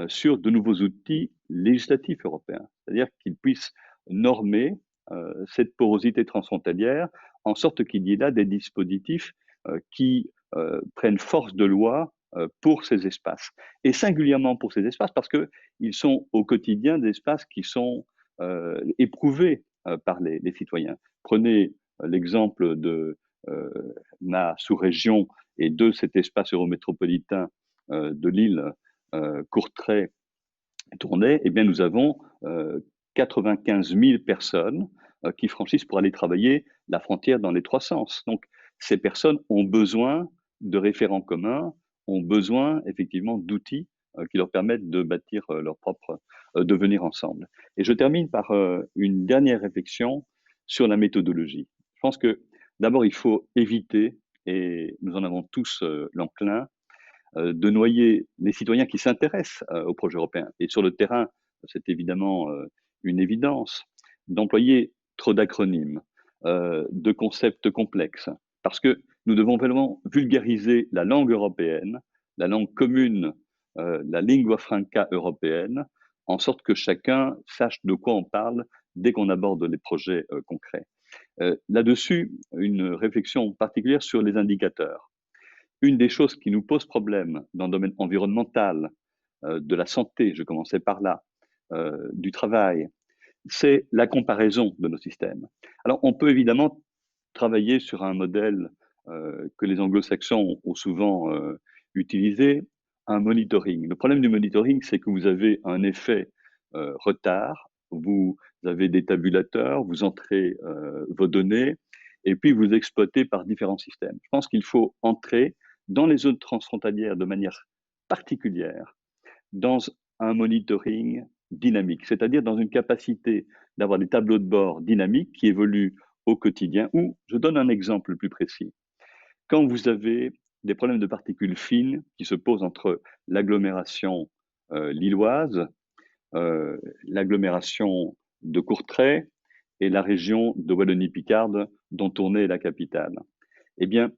sur de nouveaux outils législatifs européens, c'est-à-dire qu'ils puissent normer cette porosité transfrontalière en sorte qu'il y ait là des dispositifs qui prennent force de loi pour ces espaces, et singulièrement pour ces espaces parce qu'ils sont au quotidien des espaces qui sont éprouvés par les citoyens. Prenez l'exemple de ma sous-région et de cet espace eurométropolitain de l'île Courtrai-Tournai, eh bien, nous avons 95 000 personnes qui franchissent pour aller travailler la frontière dans les trois sens. Donc, ces personnes ont besoin de référents communs, ont besoin effectivement d'outils qui leur permettent de bâtir leur propre devenir ensemble. Et je termine par une dernière réflexion sur la méthodologie. Je pense que d'abord, il faut éviter, et nous en avons tous l'enclin, de noyer les citoyens qui s'intéressent au projet européen. Et sur le terrain, c'est évidemment une évidence, d'employer trop d'acronymes, de concepts complexes, parce que nous devons vraiment vulgariser la langue européenne, la langue commune, la lingua franca européenne, en sorte que chacun sache de quoi on parle dès qu'on aborde les projets concrets. Là-dessus, une réflexion particulière sur les indicateurs. Une des choses qui nous pose problème dans le domaine environnemental, de la santé, je commençais par là, du travail, c'est la comparaison de nos systèmes. Alors, on peut évidemment travailler sur un modèle que les anglo-saxons ont souvent utilisé, un monitoring. Le problème du monitoring, c'est que vous avez un effet retard, vous avez des tabulateurs, vous entrez vos données, et puis vous exploitez par différents systèmes. Je pense qu'il faut entrer dans les zones transfrontalières de manière particulière, dans un monitoring dynamique, c'est-à-dire dans une capacité d'avoir des tableaux de bord dynamiques qui évoluent au quotidien, ou, je donne un exemple plus précis, quand vous avez des problèmes de particules fines qui se posent entre l'agglomération lilloise, l'agglomération de Courtrai et la région de Wallonie-Picarde dont Tournai est la capitale, eh bien,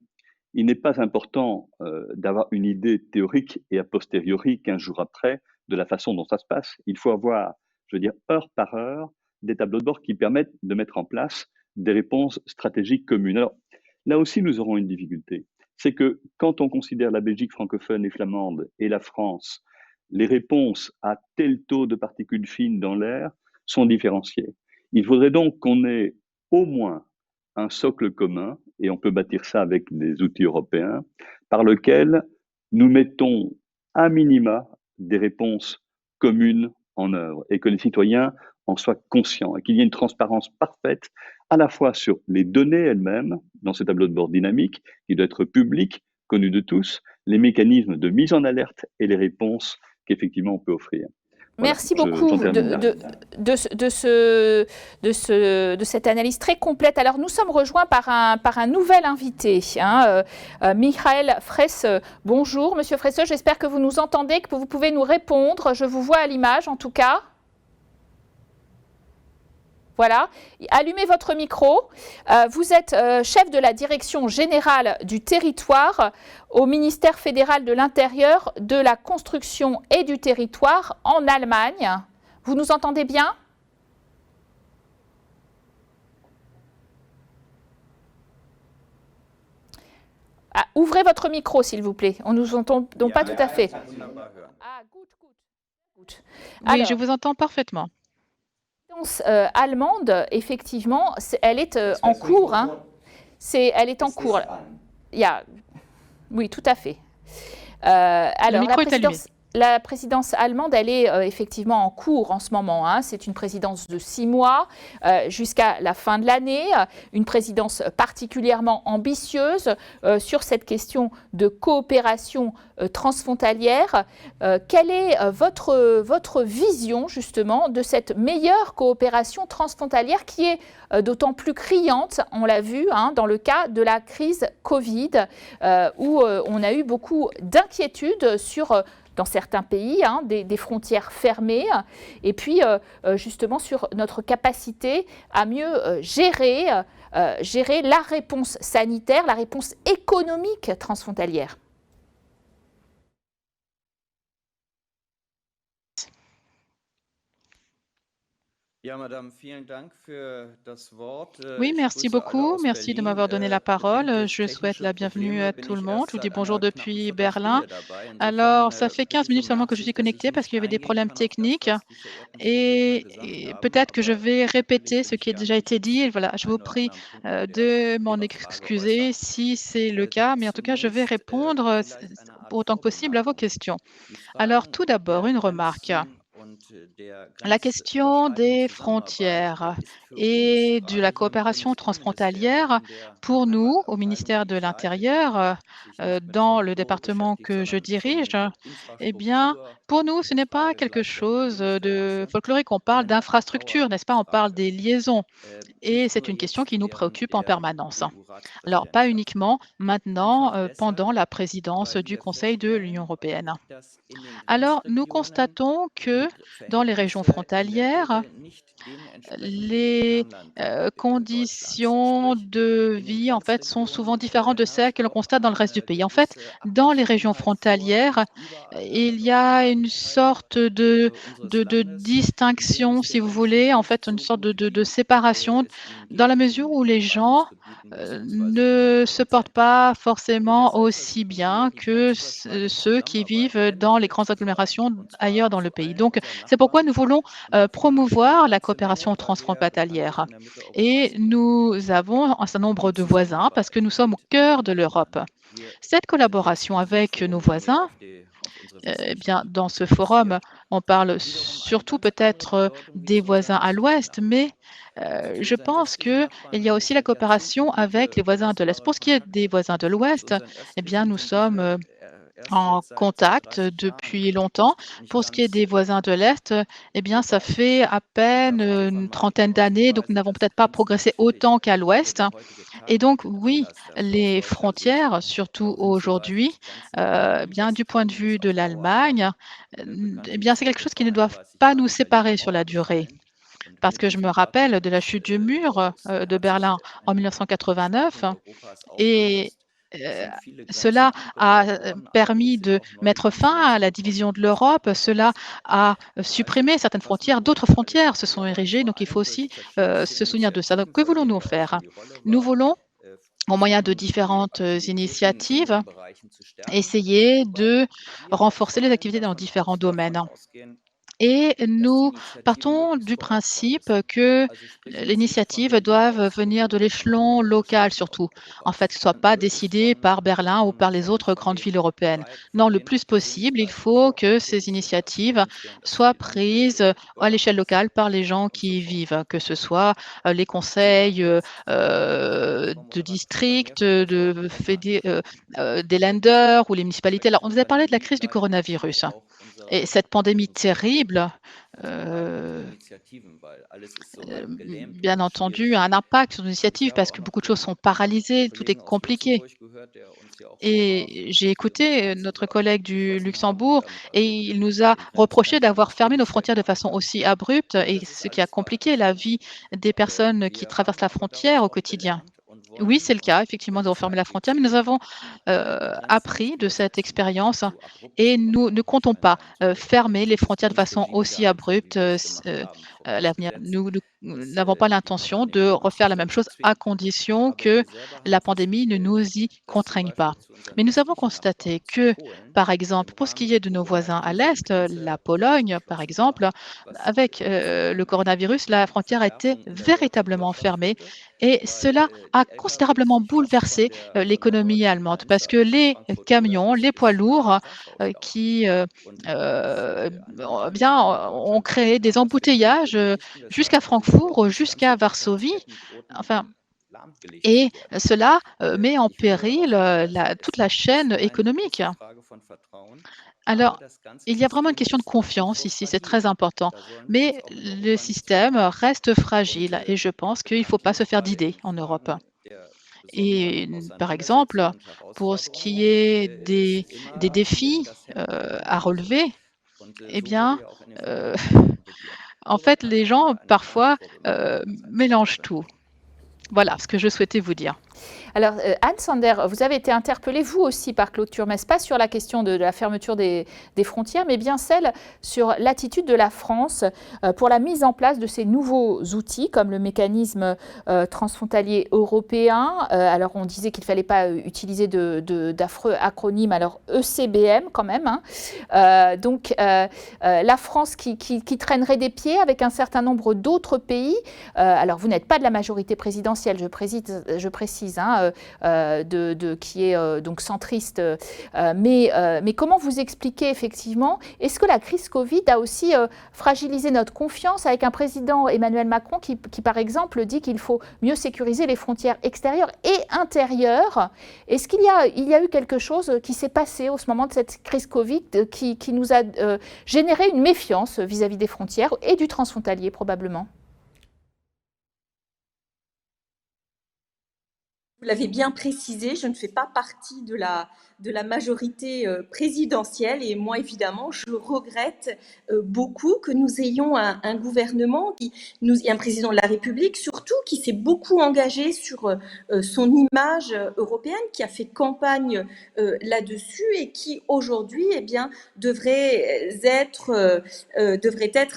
il n'est pas important d'avoir une idée théorique et a posteriori, 15 jours après, de la façon dont ça se passe. Il faut avoir, je veux dire, heure par heure, des tableaux de bord qui permettent de mettre en place des réponses stratégiques communes. Alors, là aussi, nous aurons une difficulté. C'est que quand on considère la Belgique francophone et flamande et la France, les réponses à tel taux de particules fines dans l'air sont différenciées. Il faudrait donc qu'on ait au moins un socle commun, et on peut bâtir ça avec des outils européens, par lequel nous mettons à minima des réponses communes en œuvre et que les citoyens en soient conscients et qu'il y ait une transparence parfaite à la fois sur les données elles-mêmes, dans ce tableau de bord dynamique, qui doit être public, connu de tous, les mécanismes de mise en alerte et les réponses qu'effectivement on peut offrir. Voilà, merci beaucoup de cette analyse très complète. Alors, nous sommes rejoints par un nouvel invité, Michael Fraisse. Bonjour, Monsieur Fraisse, j'espère que vous nous entendez, que vous pouvez nous répondre. Je vous vois à l'image, en tout cas. Voilà, allumez votre micro. Vous êtes chef de la direction générale du territoire au ministère fédéral de l'Intérieur, de la construction et du territoire en Allemagne. Vous nous entendez bien ? Ouvrez votre micro, s'il vous plaît. On ne nous entend donc pas tout à fait. Ah, good. Alors, oui, je vous entends parfaitement. Allemande, effectivement, elle est en cours. Elle est en cours. Oui, tout à fait. Alors, la présidence allemande, elle est effectivement en cours en ce moment. C'est une présidence de 6 mois jusqu'à la fin de l'année. Une présidence particulièrement ambitieuse sur cette question de coopération transfrontalière. Quelle est votre vision justement de cette meilleure coopération transfrontalière qui est d'autant plus criante, on l'a vu dans le cas de la crise Covid, où on a eu beaucoup d'inquiétudes sur dans certains pays, des frontières fermées, et puis justement sur notre capacité à mieux gérer la réponse sanitaire, la réponse économique transfrontalière. Oui, merci beaucoup. Merci de m'avoir donné la parole. Je souhaite la bienvenue à tout le monde. Je vous dis bonjour depuis Berlin. Alors, ça fait 15 minutes seulement que je suis connectée parce qu'il y avait des problèmes techniques et peut-être que je vais répéter ce qui a déjà été dit. Et voilà, je vous prie de m'en excuser si c'est le cas, mais en tout cas, je vais répondre autant que possible à vos questions. Alors, tout d'abord, une remarque. La question des frontières et de la coopération transfrontalière, pour nous, au ministère de l'Intérieur, dans le département que je dirige, eh bien, pour nous, ce n'est pas quelque chose de folklorique. On parle d'infrastructure, n'est-ce pas? On parle des liaisons. Et c'est une question qui nous préoccupe en permanence. Alors, pas uniquement maintenant, pendant la présidence du Conseil de l'Union européenne. Alors, nous constatons que dans les régions frontalières, les conditions de vie, en fait, sont souvent différentes de celles que l'on constate dans le reste du pays. En fait, dans les régions frontalières, il y a une sorte de distinction, si vous voulez, en fait, une sorte de séparation, dans la mesure où les gens ne se portent pas forcément aussi bien que ceux qui vivent dans les grandes agglomérations ailleurs dans le pays. Donc, c'est pourquoi nous voulons promouvoir la coopération transfrontalière. Et nous avons un certain nombre de voisins parce que nous sommes au cœur de l'Europe. Cette collaboration avec nos voisins, eh bien, dans ce forum, on parle surtout peut-être des voisins à l'ouest, mais je pense qu'il y a aussi la coopération avec les voisins de l'Est. Pour ce qui est des voisins de l'Ouest, eh bien, nous sommes en contact depuis longtemps. Pour ce qui est des voisins de l'Est, eh bien, ça fait à peine une trentaine d'années, donc nous n'avons peut-être pas progressé autant qu'à l'Ouest. Et donc, oui, les frontières, surtout aujourd'hui, bien, du point de vue de l'Allemagne, eh bien, c'est quelque chose qui ne doit pas nous séparer sur la durée. Parce que je me rappelle de la chute du mur de Berlin en 1989 et cela a permis de mettre fin à la division de l'Europe, cela a supprimé certaines frontières, d'autres frontières se sont érigées, donc il faut aussi se souvenir de ça. Donc que voulons-nous faire? Nous voulons, au moyen de différentes initiatives, essayer de renforcer les activités dans différents domaines. Et nous partons du principe que les initiatives doivent venir de l'échelon local surtout. En fait, que ce ne soit pas décidé par Berlin ou par les autres grandes villes européennes. Non, le plus possible, il faut que ces initiatives soient prises à l'échelle locale par les gens qui y vivent, que ce soit les conseils de district, des lenders ou les municipalités. Alors, on vous a parlé de la crise du coronavirus. Et cette pandémie terrible, bien entendu, a un impact sur nos initiatives parce que beaucoup de choses sont paralysées, tout est compliqué. Et j'ai écouté notre collègue du Luxembourg et il nous a reproché d'avoir fermé nos frontières de façon aussi abrupte et ce qui a compliqué la vie des personnes qui traversent la frontière au quotidien. Oui, c'est le cas. Effectivement, nous avons fermé la frontière, mais nous avons appris de cette expérience et nous ne comptons pas fermer les frontières de façon aussi abrupte à l'avenir. Nous n'avons pas l'intention de refaire la même chose à condition que la pandémie ne nous y contraigne pas. Mais nous avons constaté que, par exemple, pour ce qui est de nos voisins à l'Est, la Pologne, par exemple, avec le coronavirus, la frontière a été véritablement fermée et cela a considérablement bouleversé l'économie allemande parce que les camions, les poids lourds qui bien, ont créé des embouteillages jusqu'à Francfort, jusqu'à Varsovie. Enfin, et cela met en péril toute la chaîne économique. Alors, il y a vraiment une question de confiance ici, c'est très important. Mais le système reste fragile et je pense qu'il ne faut pas se faire d'idées en Europe. Et par exemple, pour ce qui est des défis à relever, eh bien, en fait, les gens parfois mélangent tout. Voilà ce que je souhaitais vous dire. Alors, Anne Sander, vous avez été interpellée, vous aussi, par Claude Turmes, pas sur la question de la fermeture des frontières, mais bien celle sur l'attitude de la France pour la mise en place de ces nouveaux outils, comme le mécanisme transfrontalier européen. Alors, on disait qu'il ne fallait pas utiliser d'affreux acronymes, alors ECBM quand même. Hein. Donc, la France qui traînerait des pieds avec un certain nombre d'autres pays. Alors, vous n'êtes pas de la majorité présidentielle, je précise, hein, qui est donc centriste. Mais comment vous expliquez effectivement, est-ce que la crise Covid a aussi fragilisé notre confiance avec un président Emmanuel Macron qui par exemple, dit qu'il faut mieux sécuriser les frontières extérieures et intérieures? Est-ce qu'il y a eu quelque chose qui s'est passé au moment de cette crise Covid qui nous a généré une méfiance vis-à-vis des frontières et du transfrontalier probablement? Vous l'avez bien précisé, je ne fais pas partie de la majorité présidentielle et moi, évidemment, je regrette beaucoup que nous ayons un gouvernement et un président de la République, surtout, qui s'est beaucoup engagé sur son image européenne, qui a fait campagne là-dessus et qui, aujourd'hui, eh bien, devrait être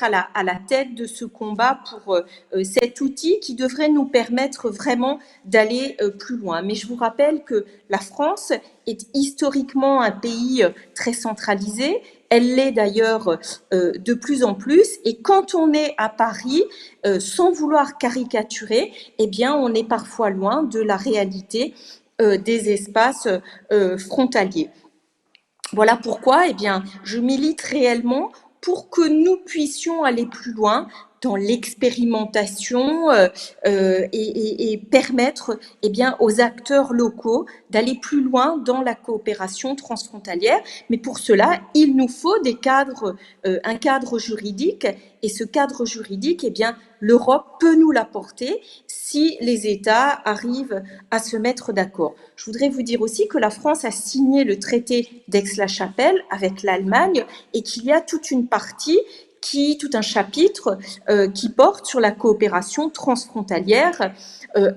à la tête de ce combat pour cet outil qui devrait nous permettre vraiment d'aller plus loin. Mais je vous rappelle que la France est historiquement un pays très centralisé. Elle l'est d'ailleurs de plus en plus. Et quand on est à Paris, sans vouloir caricaturer, eh bien, on est parfois loin de la réalité des espaces frontaliers. Voilà pourquoi, eh bien, je milite réellement pour que nous puissions aller plus loin dans l'expérimentation et permettre eh bien, aux acteurs locaux d'aller plus loin dans la coopération transfrontalière. Mais pour cela, il nous faut un cadre juridique. Et ce cadre juridique, eh bien, l'Europe peut nous l'apporter si les États arrivent à se mettre d'accord. Je voudrais vous dire aussi que la France a signé le traité d'Aix-la-Chapelle avec l'Allemagne et qu'il y a toute une partie tout un chapitre qui porte sur la coopération transfrontalière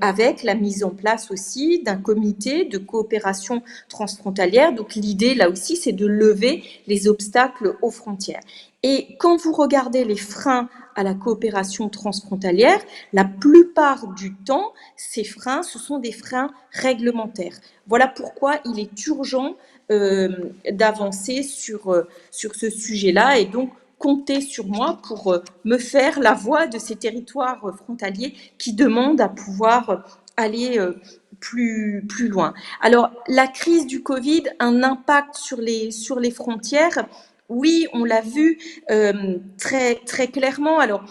avec la mise en place aussi d'un comité de coopération transfrontalière. Donc l'idée là aussi, c'est de lever les obstacles aux frontières. Et quand vous regardez les freins à la coopération transfrontalière, la plupart du temps, ces freins, ce sont des freins réglementaires. Voilà pourquoi il est urgent d'avancer sur ce sujet-là et donc comptez sur moi pour me faire la voix de ces territoires frontaliers qui demandent à pouvoir aller plus loin. Alors, la crise du Covid, un impact sur les frontières, oui, on l'a vu très, très clairement. Alors,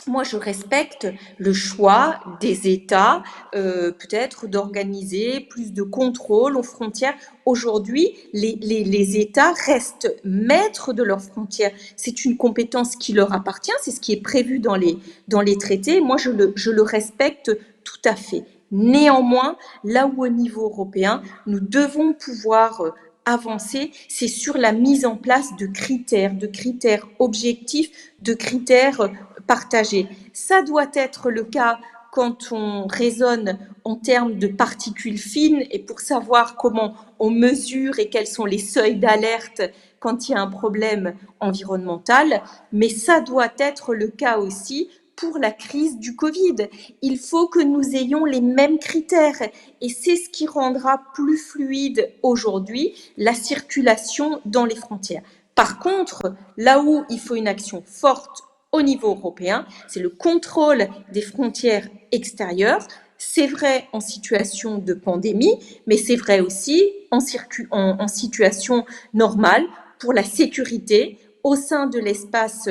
moi, je respecte le choix des États, peut-être d'organiser plus de contrôle aux frontières. Aujourd'hui, les États restent maîtres de leurs frontières. C'est une compétence qui leur appartient, c'est ce qui est prévu dans les traités. Moi, je le respecte tout à fait. Néanmoins, là où au niveau européen, nous devons pouvoir avancer, c'est sur la mise en place de critères objectifs, de critères partagés. Ça doit être le cas quand on raisonne en termes de particules fines et pour savoir comment on mesure et quels sont les seuils d'alerte quand il y a un problème environnemental, mais ça doit être le cas aussi pour la crise du Covid. Il faut que nous ayons les mêmes critères et c'est ce qui rendra plus fluide aujourd'hui la circulation dans les frontières. Par contre, là où il faut une action forte au niveau européen, c'est le contrôle des frontières extérieures. C'est vrai en situation de pandémie, mais c'est vrai aussi en situation normale pour la sécurité au sein de l'espace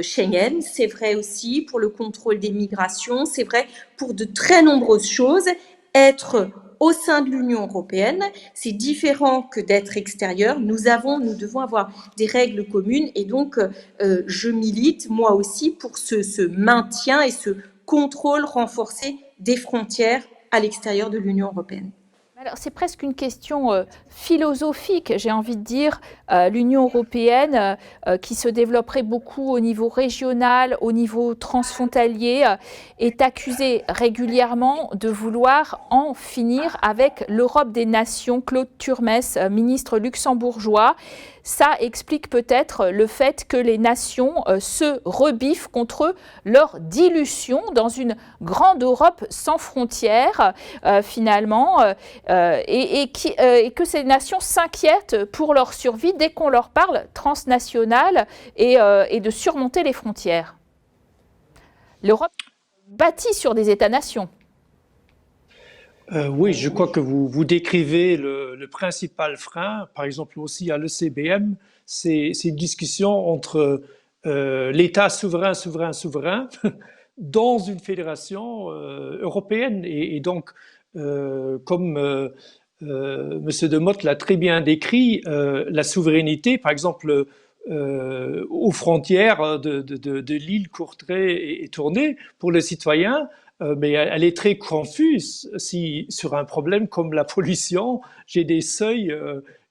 Schengen. C'est vrai aussi pour le contrôle des migrations, c'est vrai pour de très nombreuses choses. Être au sein de l'Union européenne, c'est différent que d'être extérieur. Nous devons avoir des règles communes et donc je milite moi aussi pour ce maintien et ce contrôle renforcé des frontières à l'extérieur de l'Union européenne. Alors, c'est presque une question philosophique, j'ai envie de dire. L'Union européenne, qui se développerait beaucoup au niveau régional, au niveau transfrontalier, est accusée régulièrement de vouloir en finir avec l'Europe des nations. Claude Turmes, ministre luxembourgeois, ça explique peut-être le fait que les nations se rebiffent contre leur dilution dans une grande Europe sans frontières, finalement, et que ces nations s'inquiètent pour leur survie dès qu'on leur parle transnational et de surmonter les frontières. L'Europe bâtie sur des États-nations. Oui, je crois que vous décrivez le principal frein, par exemple aussi à l'ECBM, c'est une discussion entre l'État souverain dans une fédération européenne. Et donc, comme M. Demotte l'a très bien décrit, la souveraineté, par exemple, aux frontières de l'île Courtrai et Tournai, pour les citoyens, mais elle est très confuse si sur un problème comme la pollution, j'ai des seuils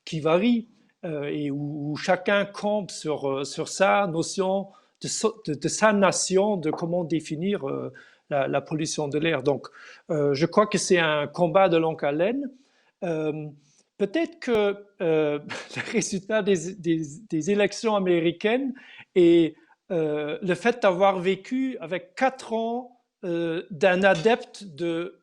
qui varient et où chacun campe sur sa notion de sa nation, de comment définir la pollution de l'air. Donc, je crois que c'est un combat de longue haleine. Peut-être que le résultat des élections américaines et le fait d'avoir vécu avec 4 ans d'un adepte de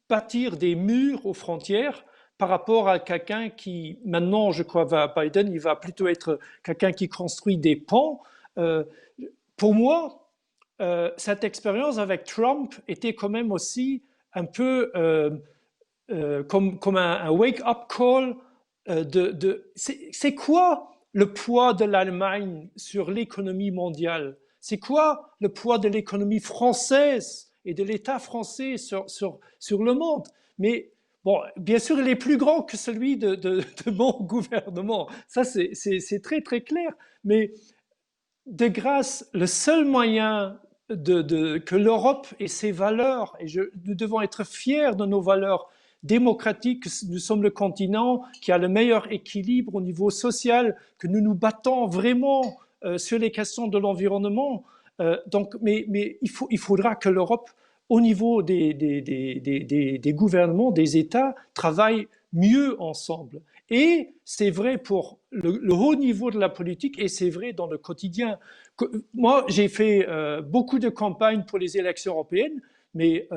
bâtir des murs aux frontières par rapport à quelqu'un qui, maintenant, je crois, Biden, il va plutôt être quelqu'un qui construit des ponts. Pour moi, cette expérience avec Trump était quand même aussi un peu comme un wake-up call c'est quoi le poids de l'Allemagne sur l'économie mondiale? C'est quoi le poids de l'économie française et de l'État français sur le monde? Mais bon, bien sûr, il est plus grand que celui de mon gouvernement. Ça, c'est très, très clair. Mais de grâce, le seul moyen que l'Europe et ses valeurs, et nous devons être fiers de nos valeurs démocratiques, nous sommes le continent qui a le meilleur équilibre au niveau social, que nous nous battons vraiment sur les questions de l'environnement. Mais il faudra que l'Europe, au niveau des gouvernements, des États, travaille mieux ensemble. Et c'est vrai pour le haut niveau de la politique et c'est vrai dans le quotidien. Moi, j'ai fait beaucoup de campagnes pour les élections européennes, mais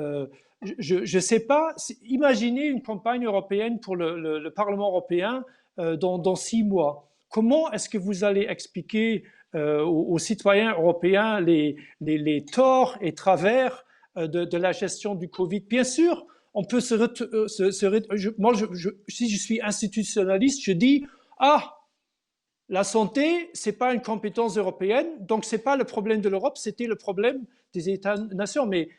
je ne sais pas, imaginez une campagne européenne pour le Parlement européen dans 6 mois. Comment est-ce que vous allez expliquer aux citoyens européens les torts et travers de la gestion du Covid? Bien sûr, on peut si je suis institutionnaliste, je dis la santé, c'est pas une compétence européenne, donc c'est pas le problème de l'Europe, c'était le problème des États-nations. Mais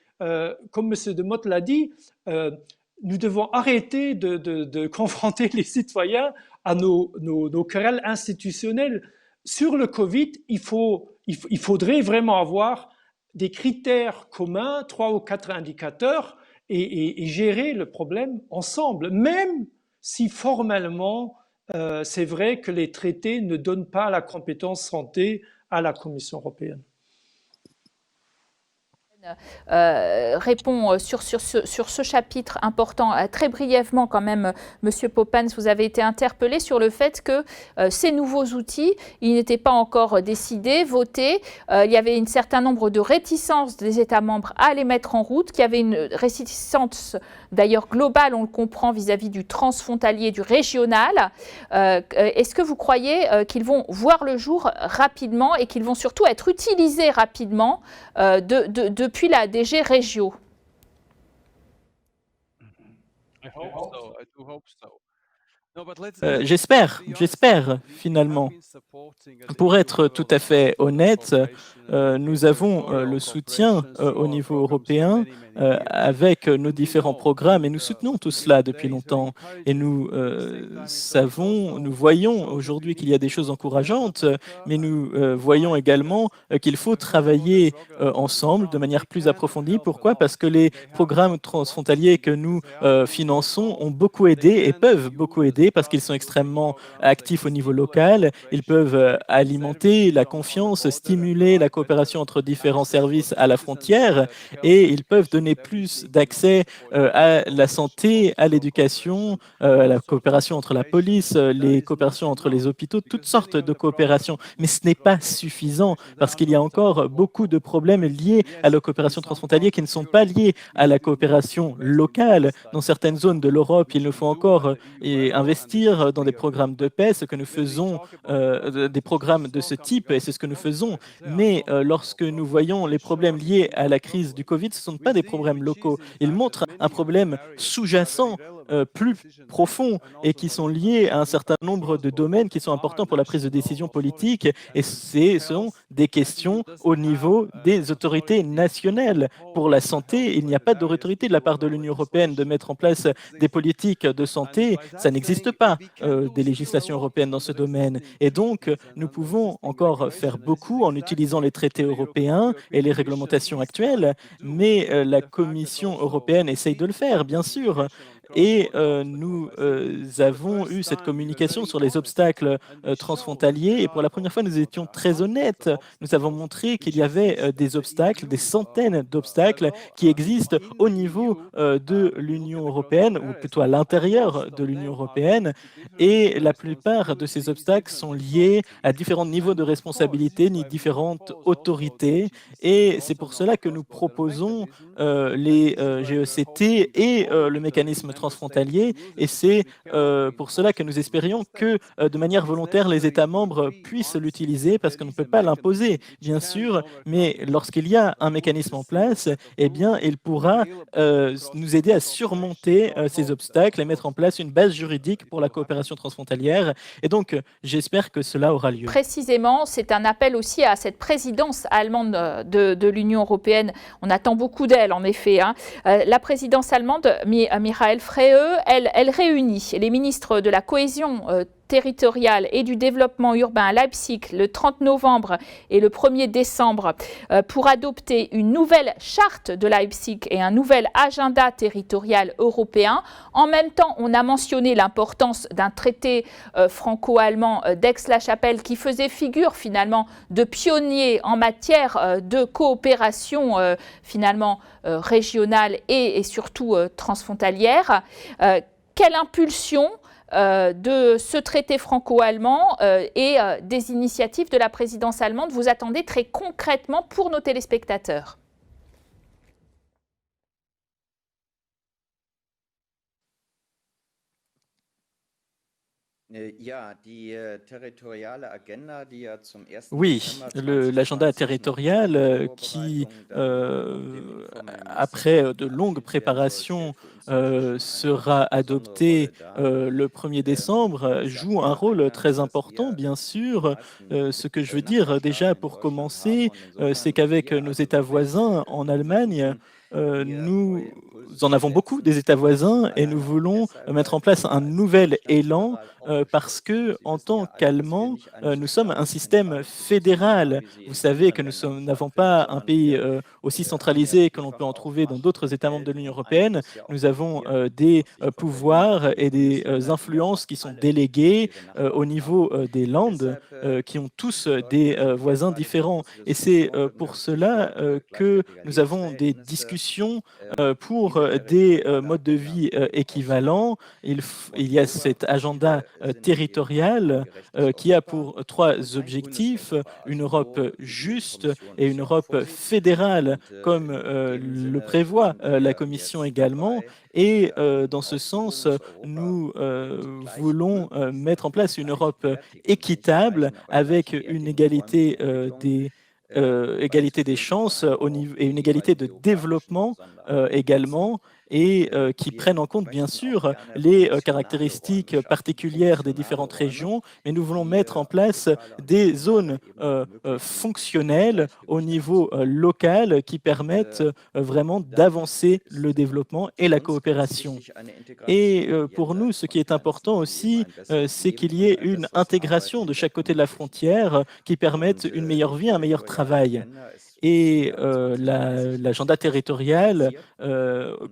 comme M. Demotte l'a dit, nous devons arrêter de confronter les citoyens à nos querelles institutionnelles. Sur le Covid, il faudrait vraiment avoir des critères communs, 3 ou 4 indicateurs, et gérer le problème ensemble, même si formellement, c'est vrai que les traités ne donnent pas la compétence santé à la Commission européenne. Répond sur ce chapitre important très brièvement quand même, Monsieur Poppens, vous avez été interpellé sur le fait que ces nouveaux outils, ils n'étaient pas encore décidés, votés, il y avait un certain nombre de réticences des États membres à les mettre en route, qu'il y avait une réticence d'ailleurs globale, on le comprend, vis-à-vis du transfrontalier, du régional. Est-ce que vous croyez qu'ils vont voir le jour rapidement et qu'ils vont surtout être utilisés rapidement depuis la DG Régio? I hope so. I do hope so. J'espère finalement. Pour être tout à fait honnête, nous avons le soutien au niveau européen avec nos différents programmes et nous soutenons tout cela depuis longtemps. Et nous voyons aujourd'hui qu'il y a des choses encourageantes, mais nous voyons également qu'il faut travailler ensemble de manière plus approfondie. Pourquoi? Parce que les programmes transfrontaliers que nous finançons ont beaucoup aidé et peuvent beaucoup aider parce qu'ils sont extrêmement actifs au niveau local. Ils peuvent alimenter la confiance, stimuler la coopération entre différents services à la frontière et ils peuvent donner plus d'accès à la santé, à l'éducation, à la coopération entre la police, les coopérations entre les hôpitaux, toutes sortes de coopérations. Mais ce n'est pas suffisant parce qu'il y a encore beaucoup de problèmes liés à la coopération transfrontalière qui ne sont pas liés à la coopération locale. Dans certaines zones de l'Europe, il nous faut encore investir dans des programmes de paix, ce que nous faisons, des programmes de ce type, et c'est ce que nous faisons. Mais lorsque nous voyons les problèmes liés à la crise du Covid, ce ne sont pas des problèmes locaux. Ils montrent un problème sous-jacent, plus profond, et qui sont liés à un certain nombre de domaines qui sont importants pour la prise de décision politique. Et ce sont des questions au niveau des autorités nationales. Pour la santé, il n'y a pas d'autorité de la part de l'Union européenne de mettre en place des politiques de santé. Ça n'existe pas, des législations européennes dans ce domaine. Et donc, nous pouvons encore faire beaucoup en utilisant les traités européens et les réglementations actuelles, mais la Commission européenne essaye de le faire, bien sûr. Et nous avons eu cette communication sur les obstacles transfrontaliers. Et pour la première fois, nous étions très honnêtes. Nous avons montré qu'il y avait des obstacles, des centaines d'obstacles qui existent au niveau de l'Union européenne, ou plutôt à l'intérieur de l'Union européenne. Et la plupart de ces obstacles sont liés à différents niveaux de responsabilité, ni différentes autorités. Et c'est pour cela que nous proposons les GECT et le mécanisme transfrontalier. Et c'est pour cela que nous espérions que de manière volontaire, les États membres puissent l'utiliser parce qu'on ne peut pas l'imposer, bien sûr, mais lorsqu'il y a un mécanisme en place, eh bien, il pourra nous aider à surmonter ces obstacles et mettre en place une base juridique pour la coopération transfrontalière. Et donc, j'espère que cela aura lieu. Précisément, c'est un appel aussi à cette présidence allemande de l'Union européenne. On attend beaucoup d'elle, en effet. La présidence allemande, Michael Frey, elle réunit les ministres de la cohésion territoriale et du développement urbain à Leipzig le 30 novembre et le 1er décembre pour adopter une nouvelle charte de Leipzig et un nouvel agenda territorial européen. En même temps, on a mentionné l'importance d'un traité franco-allemand d'Aix-la-Chapelle qui faisait figure finalement de pionnier en matière de coopération finalement régionale et surtout transfrontalière. Quelle impulsion de ce traité franco-allemand et des initiatives de la présidence allemande vous attendez très concrètement pour nos téléspectateurs? Oui, l'agenda territorial qui, après de longues préparations, sera adopté le 1er décembre, joue un rôle très important, bien sûr. Ce que je veux dire déjà pour commencer, c'est qu'avec nos États voisins en Allemagne, nous en avons beaucoup des États voisins et nous voulons mettre en place un nouvel élan parce que, en tant qu'Allemands, nous sommes un système fédéral. Vous savez que nous n'avons pas un pays aussi centralisé que l'on peut en trouver dans d'autres États membres de l'Union européenne. Nous avons des pouvoirs et des influences qui sont déléguées au niveau des Länder, qui ont tous des voisins différents. Et c'est pour cela que nous avons des discussions pour des modes de vie équivalents. Il y a cet agenda territorial qui a pour 3 objectifs: une Europe juste et une Europe fédérale, comme le prévoit la Commission également. Et dans ce sens, nous voulons mettre en place une Europe équitable avec une égalité des chances et une égalité de développement également. et qui prennent en compte bien sûr les caractéristiques particulières des différentes régions, mais nous voulons mettre en place des zones fonctionnelles au niveau local qui permettent vraiment d'avancer le développement et la coopération. Et pour nous, ce qui est important aussi, c'est qu'il y ait une intégration de chaque côté de la frontière qui permette une meilleure vie, un meilleur travail. Et l'agenda territorial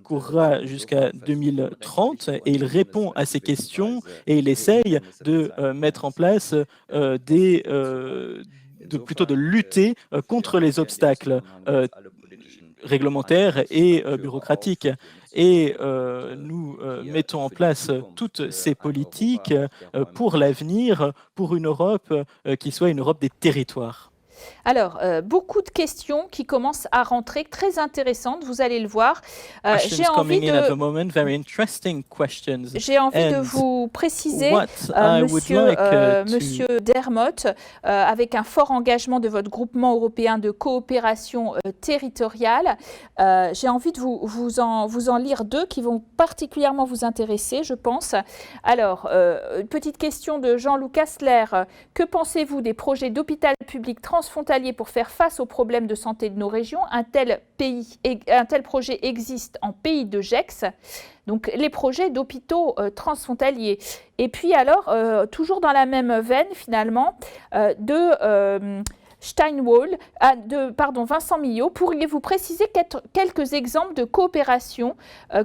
courra jusqu'à 2030 et il répond à ces questions et il essaye de mettre en place plutôt de lutter contre les obstacles réglementaires et bureaucratiques. Et nous mettons en place toutes ces politiques pour l'avenir, pour une Europe qui soit une Europe des territoires. Alors, beaucoup de questions qui commencent à rentrer, très intéressantes, vous allez le voir. J'ai envie de vous préciser, monsieur Dermot, avec un fort engagement de votre groupement européen de coopération territoriale, j'ai envie de vous en lire deux qui vont particulièrement vous intéresser, je pense. Alors, une petite question de Jean-Loup Kastler. Que pensez-vous des projets d'hôpital public transfrontalier pour faire face aux problèmes de santé de nos régions? Un tel projet existe en pays de Gex, donc les projets d'hôpitaux transfrontaliers. Et puis alors, toujours dans la même veine finalement, de Steinwall, Vincent Millot, pourriez-vous préciser quelques exemples de coopération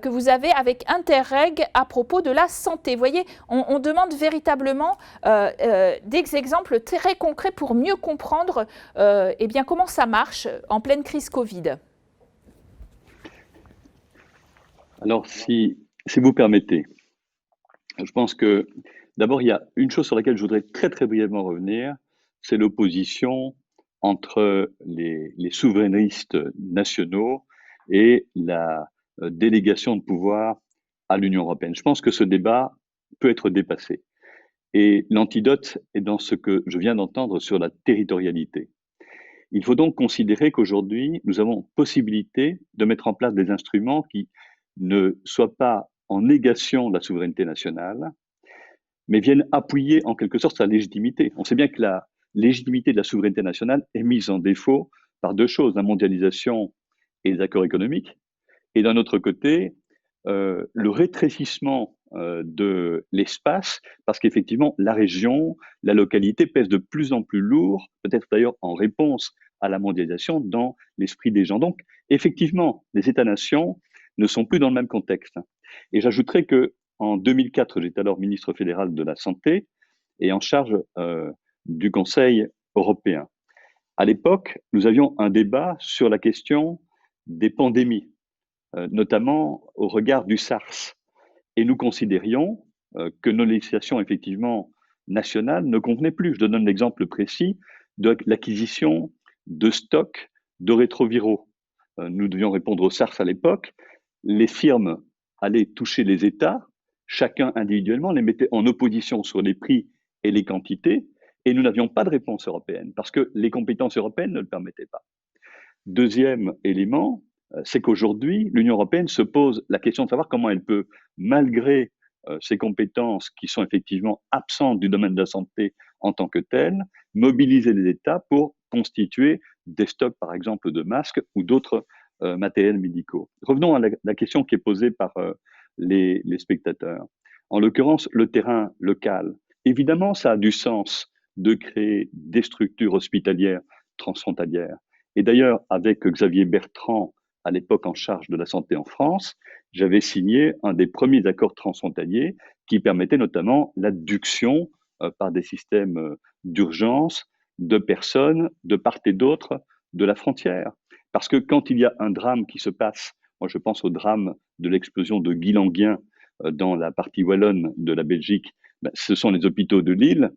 que vous avez avec Interreg à propos de la santé? Vous voyez, on demande véritablement des exemples très concrets pour mieux comprendre comment ça marche en pleine crise Covid. Alors, si vous permettez, je pense que d'abord, il y a une chose sur laquelle je voudrais très très brièvement revenir, c'est l'opposition entre les souverainistes nationaux et la délégation de pouvoir à l'Union européenne. Je pense que ce débat peut être dépassé. Et l'antidote est dans ce que je viens d'entendre sur la territorialité. Il faut donc considérer qu'aujourd'hui, nous avons possibilité de mettre en place des instruments qui ne soient pas en négation de la souveraineté nationale, mais viennent appuyer en quelque sorte sa légitimité. On sait bien que la légitimité de la souveraineté nationale est mise en défaut par deux choses, la mondialisation et les accords économiques, et d'un autre côté, le rétrécissement de l'espace, parce qu'effectivement, la région, la localité pèse de plus en plus lourd, peut-être d'ailleurs en réponse à la mondialisation dans l'esprit des gens. Donc, effectivement, les États-nations ne sont plus dans le même contexte. Et j'ajouterais que en 2004, j'étais alors ministre fédéral de la Santé et en charge du Conseil européen. À l'époque, nous avions un débat sur la question des pandémies, notamment au regard du SARS. Et nous considérions que nos législations, effectivement, nationales ne convenaient plus. Je donne un exemple précis de l'acquisition de stocks de rétroviraux. Nous devions répondre au SARS à l'époque. Les firmes allaient toucher les États, chacun individuellement les mettait en opposition sur les prix et les quantités, et nous n'avions pas de réponse européenne, parce que les compétences européennes ne le permettaient pas. Deuxième élément, c'est qu'aujourd'hui, l'Union européenne se pose la question de savoir comment elle peut, malgré ses compétences qui sont effectivement absentes du domaine de la santé en tant que telles, mobiliser les États pour constituer des stocks, par exemple, de masques ou d'autres matériels médicaux. Revenons à la question qui est posée par les spectateurs. En l'occurrence, le terrain local. Évidemment, ça a du sens de créer des structures hospitalières transfrontalières. Et d'ailleurs, avec Xavier Bertrand, à l'époque en charge de la santé en France, j'avais signé un des premiers accords transfrontaliers qui permettait notamment l'adduction par des systèmes d'urgence de personnes de part et d'autre de la frontière. Parce que quand il y a un drame qui se passe, moi je pense au drame de l'explosion de Guilanguin dans la partie wallonne de la Belgique, ce sont les hôpitaux de Lille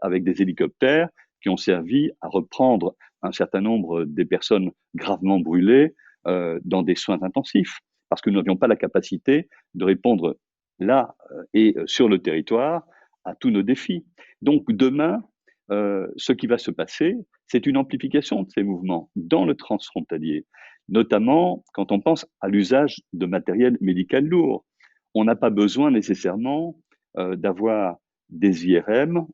avec des hélicoptères qui ont servi à reprendre un certain nombre des personnes gravement brûlées dans des soins intensifs, parce que nous n'avions pas la capacité de répondre là et sur le territoire à tous nos défis. Donc demain, ce qui va se passer, c'est une amplification de ces mouvements dans le transfrontalier. notamment quand on pense à l'usage de matériel médical lourd. On n'a pas besoin nécessairement d'avoir des IRM,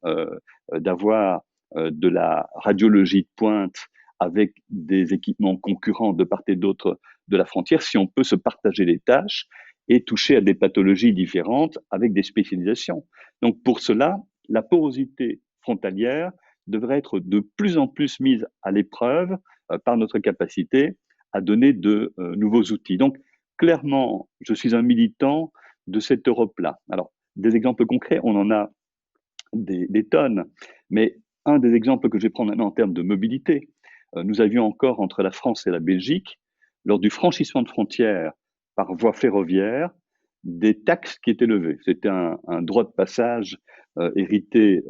d'avoir de la radiologie de pointe avec des équipements concurrents de part et d'autre de la frontière, si on peut se partager les tâches et toucher à des pathologies différentes avec des spécialisations. Donc pour cela, la porosité frontalière devrait être de plus en plus mise à l'épreuve par notre capacité à donner de nouveaux outils. Donc clairement, je suis un militant de cette Europe-là. Alors, des exemples concrets, on en a des tonnes, mais un des exemples que je vais prendre maintenant en termes de mobilité, nous avions encore entre la France et la Belgique, lors du franchissement de frontières par voie ferroviaire, des taxes qui étaient levées. C'était un droit de passage hérité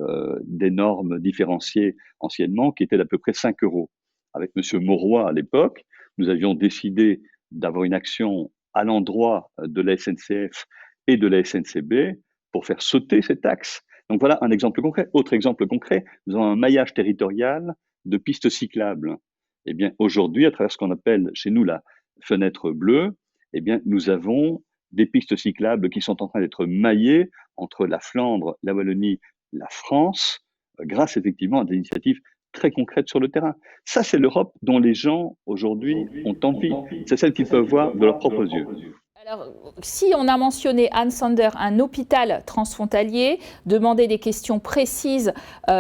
des normes différenciées anciennement, qui était d'à peu près 5 €. Avec M. Mauroy à l'époque, nous avions décidé d'avoir une action à l'endroit de la SNCF et de la SNCB pour faire sauter ces taxes. Donc voilà un exemple concret. Autre exemple concret, nous avons un maillage territorial de pistes cyclables. Eh bien, aujourd'hui, à travers ce qu'on appelle chez nous la fenêtre bleue, eh bien, nous avons des pistes cyclables qui sont en train d'être maillées entre la Flandre, la Wallonie, la France, grâce effectivement à des initiatives très concrètes sur le terrain. Ça, c'est l'Europe dont les gens aujourd'hui ont envie. C'est celle qu'ils peuvent voir de leurs propres yeux. Alors, si on a mentionné, Anne Sander, un hôpital transfrontalier, demander des questions précises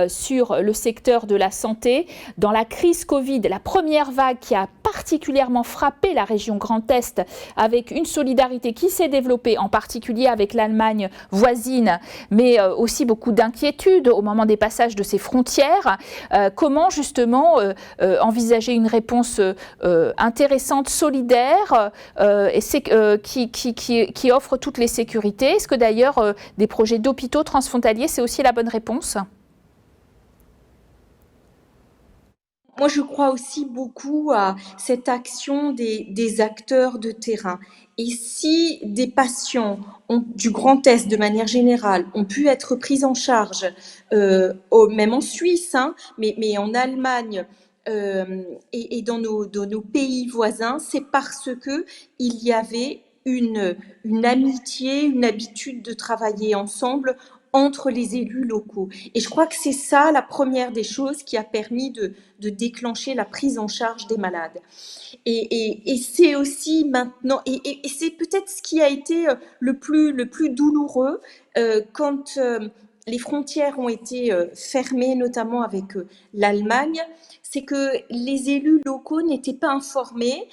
sur le secteur de la santé, dans la crise Covid, la première vague qui a particulièrement frappé la région Grand Est, avec une solidarité qui s'est développée, en particulier avec l'Allemagne voisine, mais aussi beaucoup d'inquiétudes au moment des passages de ces frontières. Comment justement envisager une réponse intéressante, solidaire, qui offre toutes les sécurités? Est-ce que d'ailleurs des projets d'hôpitaux transfrontaliers, c'est aussi la bonne réponse? Moi, je crois aussi beaucoup à cette action des acteurs de terrain. Et si des patients du Grand Est, de manière générale, ont pu être pris en charge, même en Suisse, hein, mais en Allemagne, et dans nos pays voisins, c'est parce que il y avait une amitié, une habitude de travailler ensemble entre les élus locaux. Et je crois que c'est ça la première des choses qui a permis de déclencher la prise en charge des malades. Et c'est aussi maintenant, et c'est peut-être ce qui a été le plus douloureux quand les frontières ont été fermées, notamment avec l'Allemagne, c'est que les élus locaux n'étaient pas informés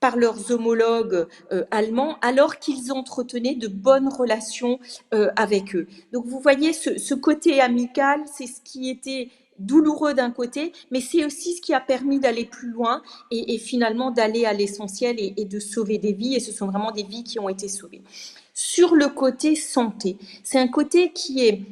par leurs homologues allemands, alors qu'ils entretenaient de bonnes relations avec eux. Donc vous voyez, ce côté amical, c'est ce qui était douloureux d'un côté, mais c'est aussi ce qui a permis d'aller plus loin et finalement d'aller à l'essentiel et de sauver des vies, et ce sont vraiment des vies qui ont été sauvées. Sur le côté santé, c'est un côté qui est,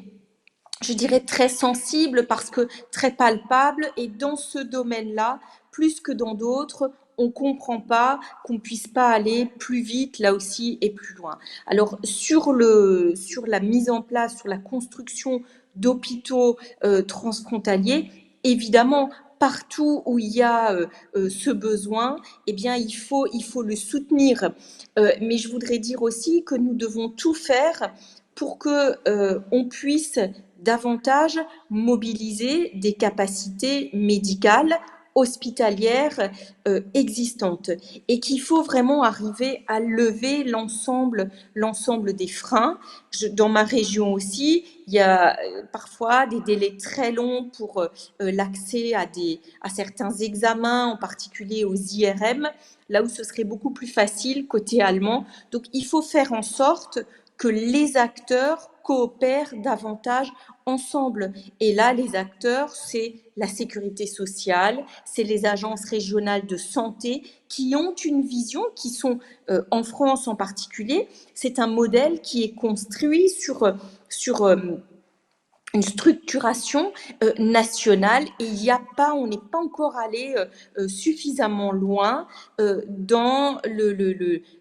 je dirais, très sensible parce que très palpable, et dans ce domaine-là, plus que dans d'autres, on ne comprend pas qu'on ne puisse pas aller plus vite là aussi et plus loin. Alors sur la mise en place, sur la construction d'hôpitaux transfrontaliers, évidemment, partout où il y a ce besoin, eh bien, il faut le soutenir. Mais je voudrais dire aussi que nous devons tout faire pour qu'on puisse davantage mobiliser des capacités médicales, hospitalières existantes, et qu'il faut vraiment arriver à lever l'ensemble des freins. Dans ma région aussi, il y a parfois des délais très longs pour l'accès à certains examens, en particulier aux IRM, là où ce serait beaucoup plus facile côté allemand. Donc il faut faire en sorte que les acteurs coopèrent davantage ensemble. Et là, les acteurs, c'est la sécurité sociale, c'est les agences régionales de santé qui ont une vision, qui sont, en France en particulier, c'est un modèle qui est construit sur une structuration nationale, et on n'est pas encore allé suffisamment loin dans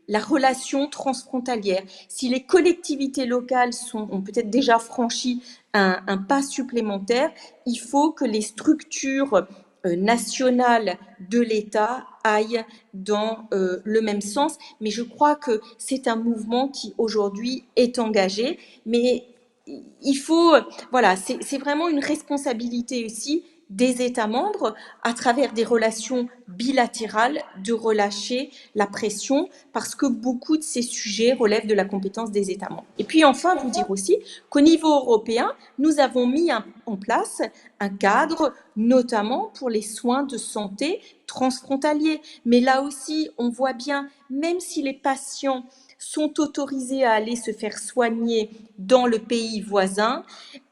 la relation transfrontalière. Si les collectivités locales ont peut-être déjà franchi un pas supplémentaire, il faut que les structures nationale de l'État aille dans le même sens. Mais je crois que c'est un mouvement qui aujourd'hui est engagé. Mais il faut, voilà, c'est vraiment une responsabilité aussi des États membres, à travers des relations bilatérales, de relâcher la pression, parce que beaucoup de ces sujets relèvent de la compétence des États membres. Et puis enfin, vous dire aussi qu'au niveau européen, nous avons mis en place un cadre, notamment pour les soins de santé transfrontaliers. Mais là aussi, on voit bien, même si les patients sont autorisés à aller se faire soigner dans le pays voisin,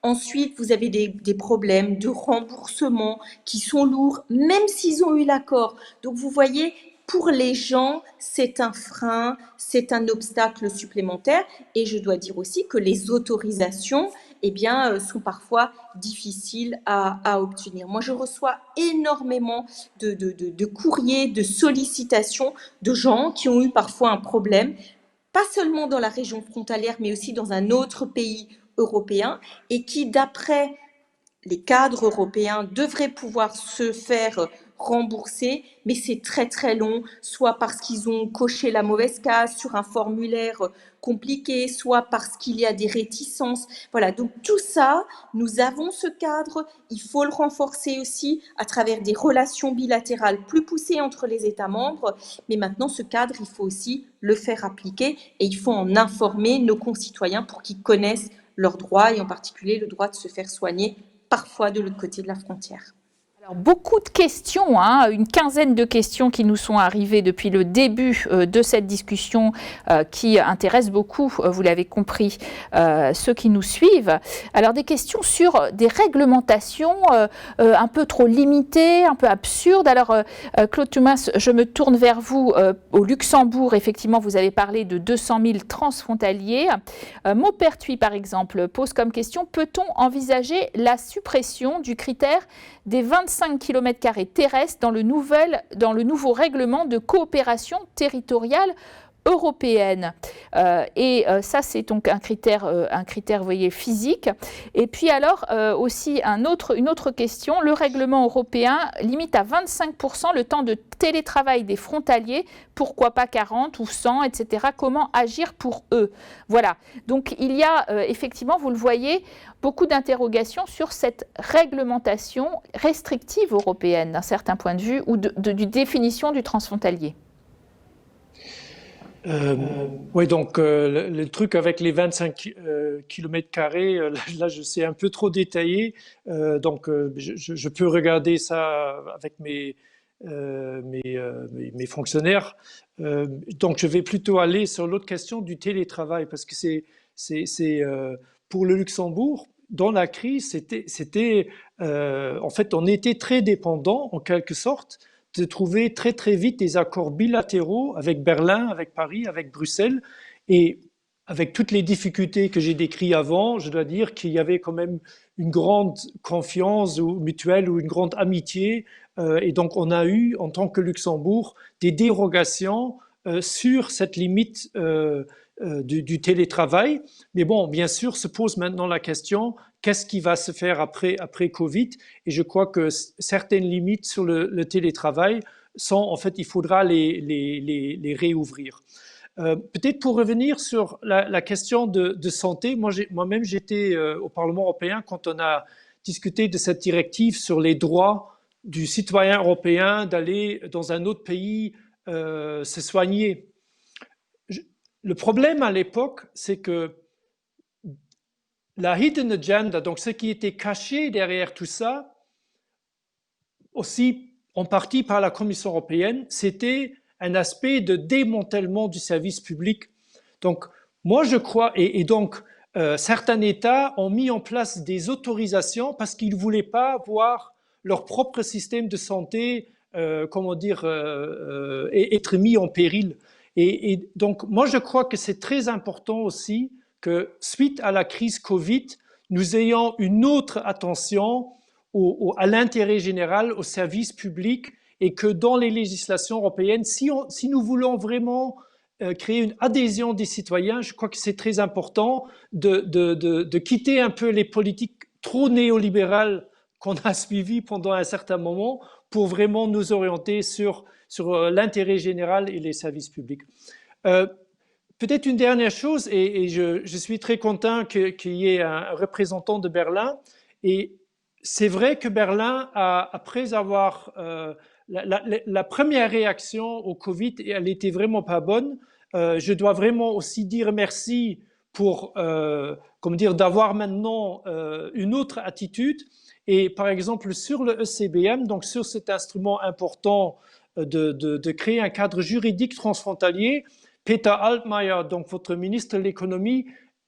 ensuite, vous avez des problèmes de remboursement qui sont lourds, même s'ils ont eu l'accord. Donc, vous voyez, pour les gens, c'est un frein, c'est un obstacle supplémentaire. Et je dois dire aussi que les autorisations, eh bien, sont parfois difficiles à obtenir. Moi, je reçois énormément de courriers, de sollicitations de gens qui ont eu parfois un problème, pas seulement dans la région frontalière, mais aussi dans un autre pays européen, et qui, d'après les cadres européens, devraient pouvoir se faire rembourser, mais c'est très très long, soit parce qu'ils ont coché la mauvaise case sur un formulaire compliqué, soit parce qu'il y a des réticences. Voilà, donc tout ça, nous avons ce cadre, il faut le renforcer aussi à travers des relations bilatérales plus poussées entre les États membres, mais maintenant ce cadre, il faut aussi le faire appliquer et il faut en informer nos concitoyens pour qu'ils connaissent leurs droits et en particulier le droit de se faire soigner parfois de l'autre côté de la frontière. Alors, beaucoup de questions, une quinzaine de questions qui nous sont arrivées depuis le début de cette discussion qui intéressent beaucoup, vous l'avez compris, ceux qui nous suivent. Alors des questions sur des réglementations un peu trop limitées, un peu absurdes. Alors Claude Thomas, je me tourne vers vous. Au Luxembourg, effectivement, vous avez parlé de 200 000 transfrontaliers. Maupertuis, par exemple, pose comme question: peut-on envisager la suppression du critère des 25 km² terrestres dans le nouveau règlement de coopération territoriale européenne. Ça, c'est donc un critère, vous voyez, physique. Et puis alors, aussi une autre question, le règlement européen limite à 25% le temps de télétravail des frontaliers, pourquoi pas 40 ou 100, etc. Comment agir pour eux? Voilà, donc il y a effectivement, vous le voyez, beaucoup d'interrogations sur cette réglementation restrictive européenne d'un certain point de vue ou de définition du transfrontalier. Oui, donc le truc avec les 25 km², là je sais un peu trop détaillé, donc je peux regarder ça avec mes fonctionnaires. Donc je vais plutôt aller sur l'autre question du télétravail, parce que c'est pour le Luxembourg, dans la crise, en fait, on était très dépendant en quelque sorte de trouver très très vite des accords bilatéraux avec Berlin, avec Paris, avec Bruxelles, et avec toutes les difficultés que j'ai décrites avant, je dois dire qu'il y avait quand même une grande confiance mutuelle ou une grande amitié, et donc on a eu en tant que Luxembourg des dérogations sur cette limite du télétravail. Mais bon, bien sûr, se pose maintenant la question, qu'est-ce qui va se faire après Covid? Et je crois que certaines limites sur le télétravail sont, en fait, il faudra les réouvrir. Peut-être pour revenir sur la question de santé, moi-même j'étais au Parlement européen quand on a discuté de cette directive sur les droits du citoyen européen d'aller dans un autre pays se soigner. Le problème à l'époque, c'est que la hidden agenda, donc ce qui était caché derrière tout ça, aussi en partie par la Commission européenne, c'était un aspect de démantèlement du service public. Donc, moi je crois, et donc certains États ont mis en place des autorisations parce qu'ils ne voulaient pas voir leur propre système de santé, être mis en péril. Et donc, moi, je crois que c'est très important aussi que, suite à la crise Covid, nous ayons une autre attention à l'intérêt général, au service public, et que dans les législations européennes, si nous voulons vraiment créer une adhésion des citoyens, je crois que c'est très important de quitter un peu les politiques trop néolibérales qu'on a suivies pendant un certain moment pour vraiment nous orienter sur l'intérêt général et les services publics. Peut-être une dernière chose, et je suis très content qu'il y ait un représentant de Berlin. Et c'est vrai que Berlin, après avoir la première réaction au Covid, elle n'était vraiment pas bonne. Je dois vraiment aussi dire merci pour, d'avoir maintenant une autre attitude. Et par exemple, sur le ECBM, donc sur cet instrument important de créer un cadre juridique transfrontalier, Peter Altmaier, donc votre ministre de l'économie,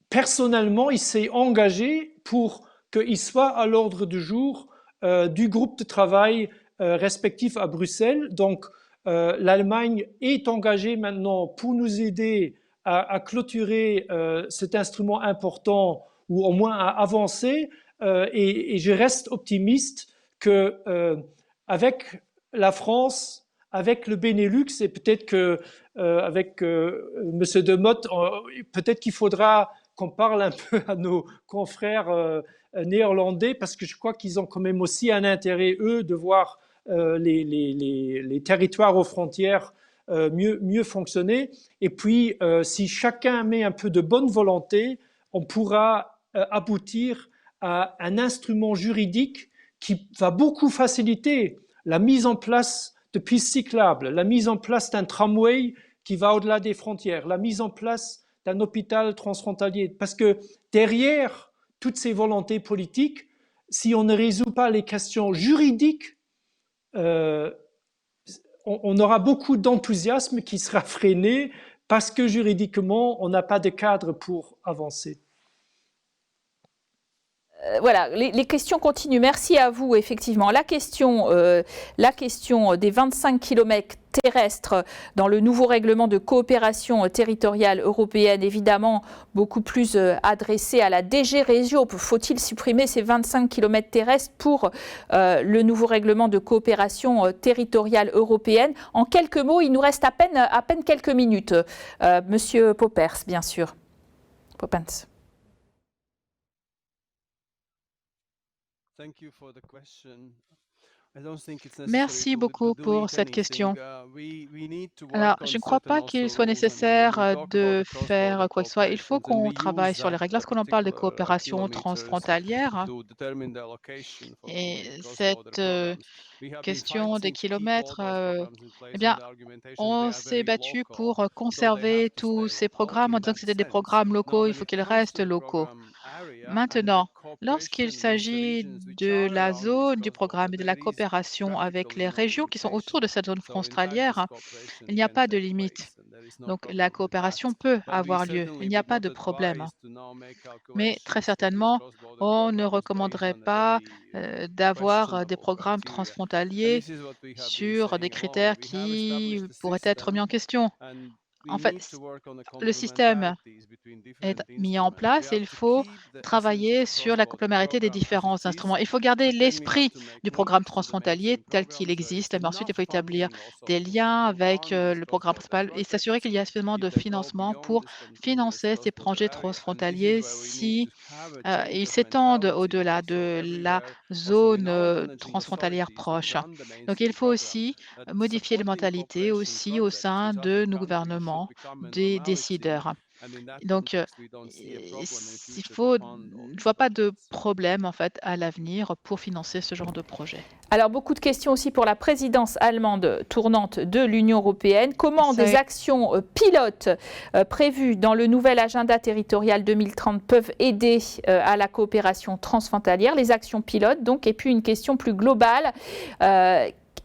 personnellement, il s'est engagé pour qu'il soit à l'ordre du jour du groupe de travail respectif à Bruxelles. Donc, l'Allemagne est engagée maintenant pour nous aider à clôturer cet instrument important ou au moins à avancer. Et je reste optimiste que avec la France, avec le Benelux, et peut-être que avec Monsieur Demotte, peut-être qu'il faudra qu'on parle un peu à nos confrères néerlandais, parce que je crois qu'ils ont quand même aussi un intérêt, eux, de voir les territoires aux frontières mieux fonctionner. Et puis, si chacun met un peu de bonne volonté, on pourra aboutir à un instrument juridique qui va beaucoup faciliter la mise en place de pistes cyclables, la mise en place d'un tramway qui va au-delà des frontières, la mise en place d'un hôpital transfrontalier. Parce que derrière toutes ces volontés politiques, si on ne résout pas les questions juridiques, on aura beaucoup d'enthousiasme qui sera freiné parce que juridiquement, on n'a pas de cadre pour avancer. Voilà, les questions continuent. Merci à vous, effectivement. La question des 25 km terrestres dans le nouveau règlement de coopération territoriale européenne, évidemment beaucoup plus adressée à la DG Régio. Faut-il supprimer ces 25 km terrestres pour le nouveau règlement de coopération territoriale européenne? En quelques mots, il nous reste à peine quelques minutes. Monsieur Poppers, bien sûr. Poppens. Merci beaucoup pour cette question. Alors, je ne crois pas qu'il soit nécessaire de faire quoi que ce soit. Il faut qu'on travaille sur les règles. Lorsqu'on en parle de coopération transfrontalière, et cette question des kilomètres, eh bien, on s'est battu pour conserver tous ces programmes en disant que c'était des programmes locaux, il faut qu'ils restent locaux. Maintenant, lorsqu'il s'agit de la zone du programme et de la coopération avec les régions qui sont autour de cette zone frontalière, il n'y a pas de limite. Donc, la coopération peut avoir lieu. Il n'y a pas de problème. Mais très certainement, on ne recommanderait pas d'avoir des programmes transfrontaliers sur des critères qui pourraient être mis en question. En fait, le système est mis en place et il faut travailler sur la complémentarité des différents instruments. Il faut garder l'esprit du programme transfrontalier tel qu'il existe, mais ensuite il faut établir des liens avec le programme principal et s'assurer qu'il y a suffisamment de financement pour financer ces projets transfrontaliers si ils s'étendent au-delà de la zone transfrontalière proche. Donc il faut aussi modifier les mentalités aussi au sein de nos gouvernements, des décideurs. Donc, je ne vois pas de problème en fait à l'avenir pour financer ce genre de projet. Alors, beaucoup de questions aussi pour la présidence allemande tournante de l'Union européenne. Comment des actions pilotes prévues dans le nouvel agenda territorial 2030 peuvent aider à la coopération transfrontalière, les actions pilotes donc, et puis une question plus globale.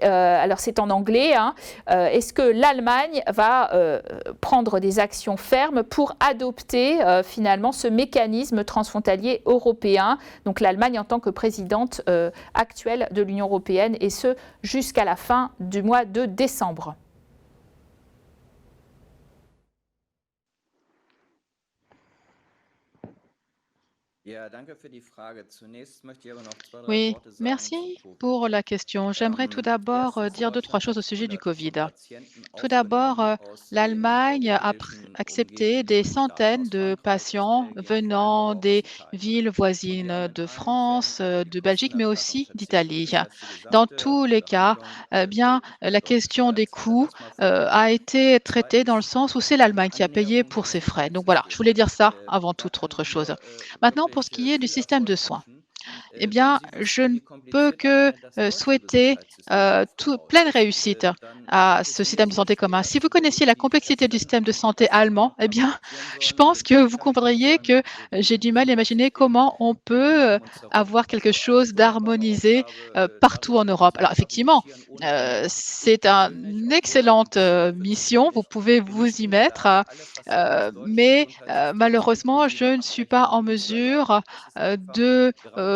Alors c'est en anglais, hein. Est-ce que l'Allemagne va prendre des actions fermes pour adopter finalement ce mécanisme transfrontalier européen, donc l'Allemagne en tant que présidente actuelle de l'Union européenne, et ce jusqu'à la fin du mois de décembre? Oui, merci pour la question. J'aimerais tout d'abord dire 2-3 choses au sujet du Covid. Tout d'abord, l'Allemagne a accepté des centaines de patients venant des villes voisines de France, de Belgique, mais aussi d'Italie. Dans tous les cas, bien, la question des coûts a été traitée dans le sens où c'est l'Allemagne qui a payé pour ces frais. Donc voilà, je voulais dire ça avant toute autre chose. Maintenant, pour ce qui est du système de soins. Eh bien, je ne peux que souhaiter pleine réussite à ce système de santé commun. Si vous connaissiez la complexité du système de santé allemand, eh bien, je pense que vous comprendriez que j'ai du mal à imaginer comment on peut avoir quelque chose d'harmonisé partout en Europe. Alors, effectivement, c'est une excellente mission, vous pouvez vous y mettre, mais malheureusement, je ne suis pas en mesure de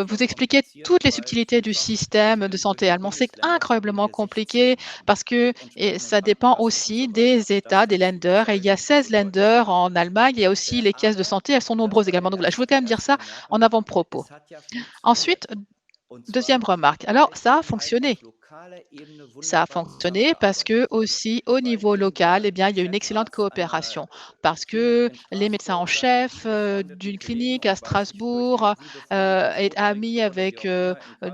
vous expliquer toutes les subtilités du système de santé allemand. C'est incroyablement compliqué parce que ça dépend aussi des États, des Länder. Et il y a 16 Länder en Allemagne. Il y a aussi les caisses de santé. Elles sont nombreuses également. Donc là, je voulais quand même dire ça en avant-propos. Ensuite, deuxième remarque. Alors, ça a fonctionné. Ça a fonctionné parce que aussi au niveau local, eh bien, il y a une excellente coopération parce que les médecins en chef d'une clinique à Strasbourg est ami avec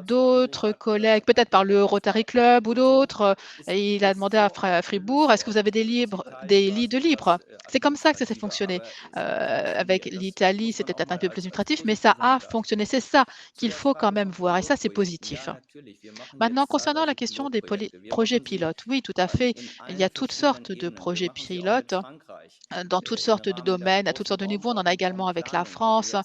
d'autres collègues, peut-être par le Rotary Club ou d'autres. Et il a demandé à Fribourg, est-ce que vous avez des lits de libres? C'est comme ça que ça s'est fonctionné. Avec l'Italie, c'était peut-être un peu plus illustratif, mais ça a fonctionné. C'est ça qu'il faut quand même voir et ça, c'est positif. Maintenant, concernant la question des projets pilotes, oui, tout à fait. Il y a toutes sortes de projets pilotes dans toutes sortes de domaines, à toutes sortes de niveaux. On en a également avec la France,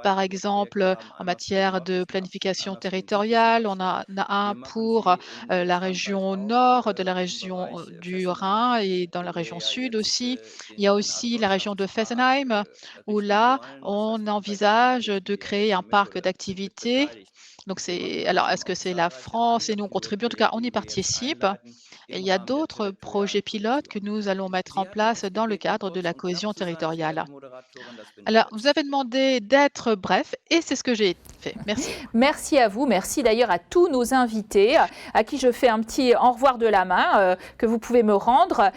par exemple, en matière de planification territoriale. On en a un pour la région nord de la région du Rhin et dans la région sud aussi. Il y a aussi la région de Fessenheim, où là, on envisage de créer un parc d'activités. Donc, alors, est-ce que c'est la France et nous on contribue? En tout cas, on y participe. Et il y a d'autres projets pilotes que nous allons mettre en place dans le cadre de la cohésion territoriale. Alors, vous avez demandé d'être bref et c'est ce que j'ai fait. Merci. Merci à vous. Merci d'ailleurs à tous nos invités à qui je fais un petit au revoir de la main que vous pouvez me rendre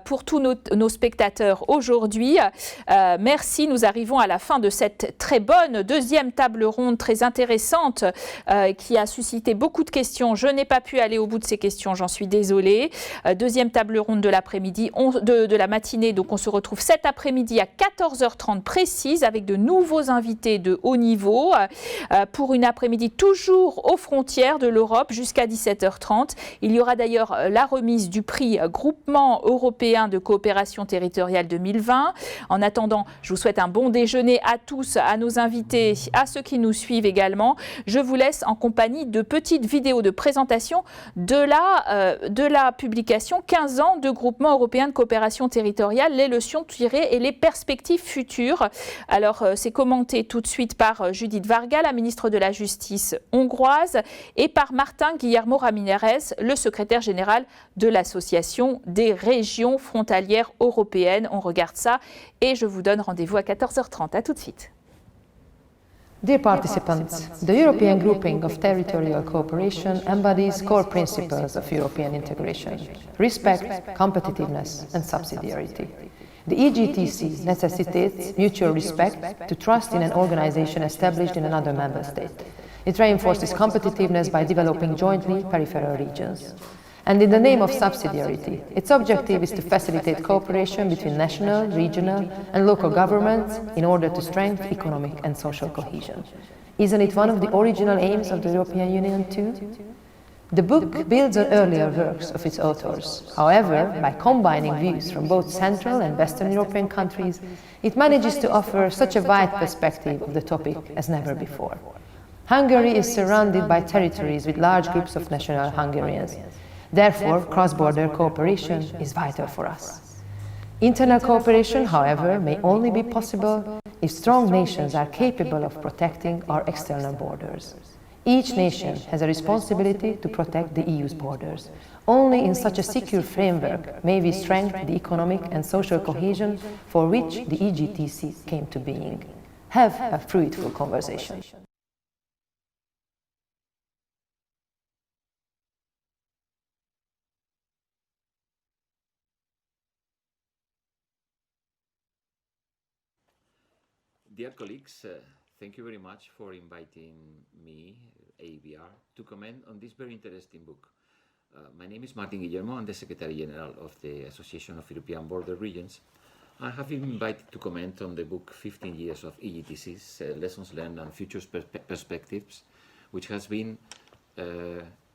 pour tous nos spectateurs aujourd'hui. Merci. Nous arrivons à la fin de cette très bonne deuxième table ronde très intéressante qui a suscité beaucoup de questions. Je n'ai pas pu aller au bout de ces questions, j'en suis désolée. Deuxième table ronde de l'après-midi, de la matinée. Donc on se retrouve cet après-midi à 14h30 précise avec de nouveaux invités de haut niveau pour une après-midi toujours aux frontières de l'Europe jusqu'à 17h30. Il y aura d'ailleurs la remise du prix Groupement européen de coopération territoriale 2020. En attendant, je vous souhaite un bon déjeuner à tous, à nos invités, à ceux qui nous suivent également. Je vous laisse en compagnie de petites vidéos de présentation de la publication 15 ans de Groupement européen de coopération territoriale, les leçons tirées et les perspectives futures. Alors, c'est commenté tout de suite par Judith Varga, la ministre de la Justice hongroise, et par Martin Guillermo Ramirez, le secrétaire général de l'Association des régions frontalières européennes. On regarde ça et je vous donne rendez-vous à 14h30. À tout de suite. Dear participants, the European Grouping of Territorial Cooperation embodies core principles of European integration: respect, competitiveness, and subsidiarity. The EGTC necessitates mutual respect to trust in an organization established in another member state. It reinforces competitiveness by developing jointly peripheral regions. And in the name of subsidiarity, its objective is to facilitate cooperation between national, regional, and local governments in order to strengthen economic and social cohesion. Isn't it one of the original aims of the European Union too? The book builds on earlier works of its authors. However, by combining views from both Central and Western European countries, it manages to offer such a wide perspective of the topic as never before. Hungary is surrounded by territories with large groups of national Hungarians. Therefore, cross-border cooperation is vital for us. Internal cooperation, however, may only be possible if strong nations are capable of protecting our external borders. Each nation has a responsibility to protect the EU's borders. Only in such a secure framework may we strengthen the economic and social cohesion for which the EGTC came to being. have a fruitful conversation. Dear colleagues, thank you very much for inviting me, ABR, to comment on this very interesting book. My name is Martin Guillermo. I'm the Secretary General of the Association of European Border Regions. I have been invited to comment on the book 15 Years of EGTCs, Lessons Learned and Future Perspectives, which has been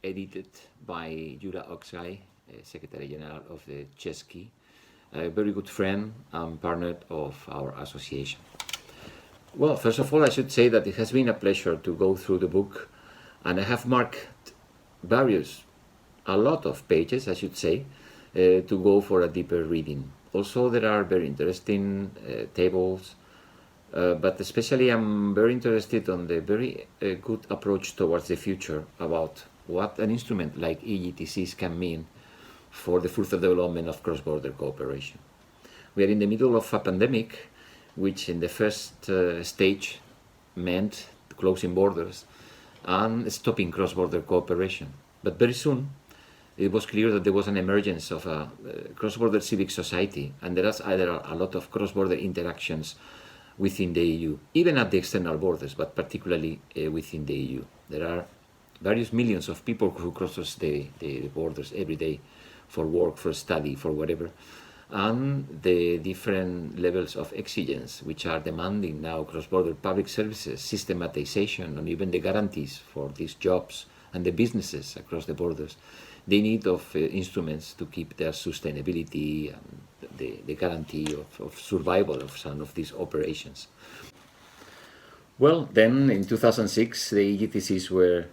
edited by Gyula Oksai, Secretary General of the CESCI, a very good friend and partner of our association. Well, first of all, I should say that it has been a pleasure to go through the book, and I have marked a lot of pages, I should say, to go for a deeper reading. Also, there are very interesting tables, but especially I'm very interested on the very good approach towards the future about what an instrument like EGTCs can mean for the further development of cross-border cooperation. We are in the middle of a pandemic, which in the first stage meant closing borders and stopping cross-border cooperation. But very soon, it was clear that there was an emergence of a cross-border civic society, and there is either a lot of cross-border interactions within the EU, even at the external borders, but particularly within the EU. There are various millions of people who cross the borders every day for work, for study, for whatever, and the different levels of exigence which are demanding now cross-border public services, systematization, and even the guarantees for these jobs and the businesses across the borders. They need of instruments to keep their sustainability and the guarantee of survival of some of these operations. Well, then in 2006, the EGTCs were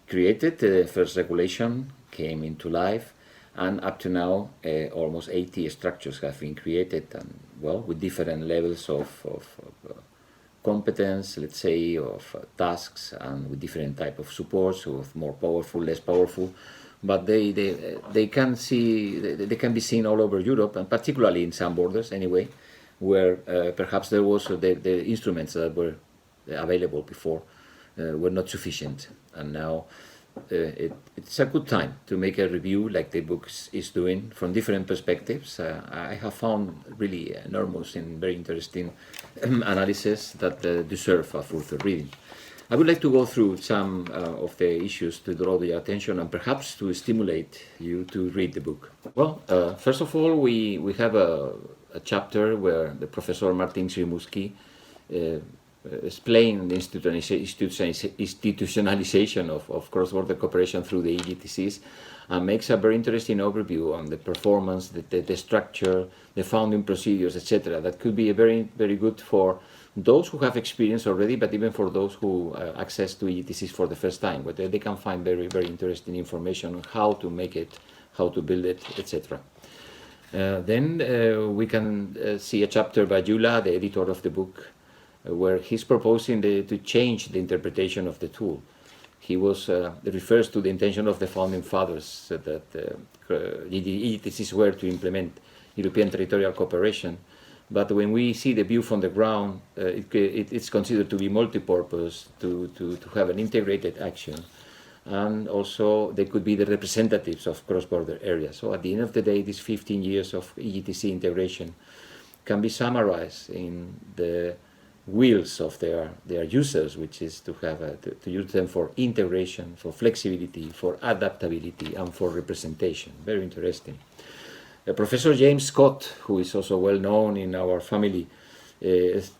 created, the first regulation came into life, and up to now, almost 80 structures have been created, and well, with different levels of competence, let's say, of tasks, and with different type of supports, with more powerful, less powerful. But they can be seen all over Europe, and particularly in some borders anyway, where perhaps there was the instruments that were available before were not sufficient, and now it's a good time to make a review like the book is doing from different perspectives. I have found really enormous and very interesting analysis that deserve a further reading. I would like to go through some of the issues to draw your attention and perhaps to stimulate you to read the book. Well, first of all, we have a chapter where the Professor Martin Rimouski explained the institutionalization of cross-border cooperation through the EGTCs and makes a very interesting overview on the performance, the structure, the founding procedures, etc. That could be a very, very good for those who have experience already, but even for those who access to EGTCs for the first time, where they can find very, very interesting information on how to make it, how to build it, etc. Then we can see a chapter by Gyula, the editor of the book, where he's proposing to change the interpretation of the tool. He refers to the intention of the founding fathers that the EGTCs were to implement European territorial cooperation. But when we see the view from the ground, it's considered to be multi-purpose, to have an integrated action. And also, they could be the representatives of cross-border areas. So at the end of the day, these 15 years of EGTC integration can be summarized in the wheels of their users, which is to have to use them for integration, for flexibility, for adaptability, and for representation. Very interesting. Professor James Scott, who is also well known in our family,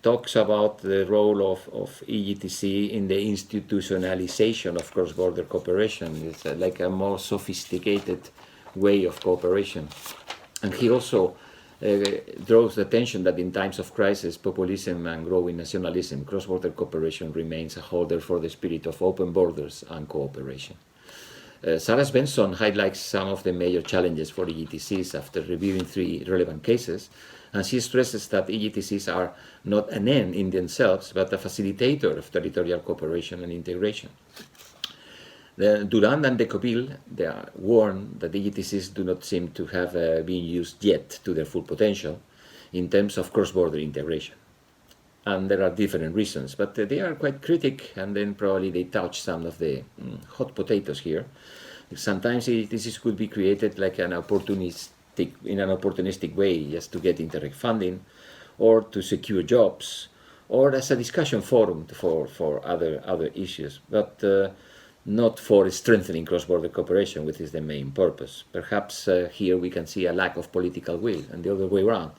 talks about the role of EGTC in the institutionalization of cross-border cooperation. It's like a more sophisticated way of cooperation. And he also draws the attention that in times of crisis, populism and growing nationalism, cross-border cooperation remains a holder for the spirit of open borders and cooperation. Sarah Svensson highlights some of the major challenges for EGTCs after reviewing 3 relevant cases, and she stresses that EGTCs are not an end in themselves, but a facilitator of territorial cooperation and integration. Durand and de Copil, they are warned that EGTCs do not seem to have been used yet to their full potential in terms of cross-border integration. and there are different reasons, but they are quite critic, and then probably they touch some of the hot potatoes here. Sometimes this could be created like in an opportunistic way, just to get Interreg funding, or to secure jobs, or as a discussion forum for other issues, but not for strengthening cross-border cooperation, which is the main purpose. Perhaps here we can see a lack of political will, and the other way around.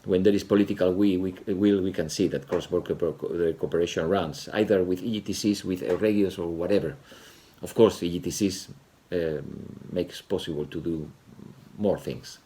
When there is political will, we can see that cross-border cooperation runs, either with EGTCs, with Euregios, or whatever. Of course, EGTCs makes possible to do more things.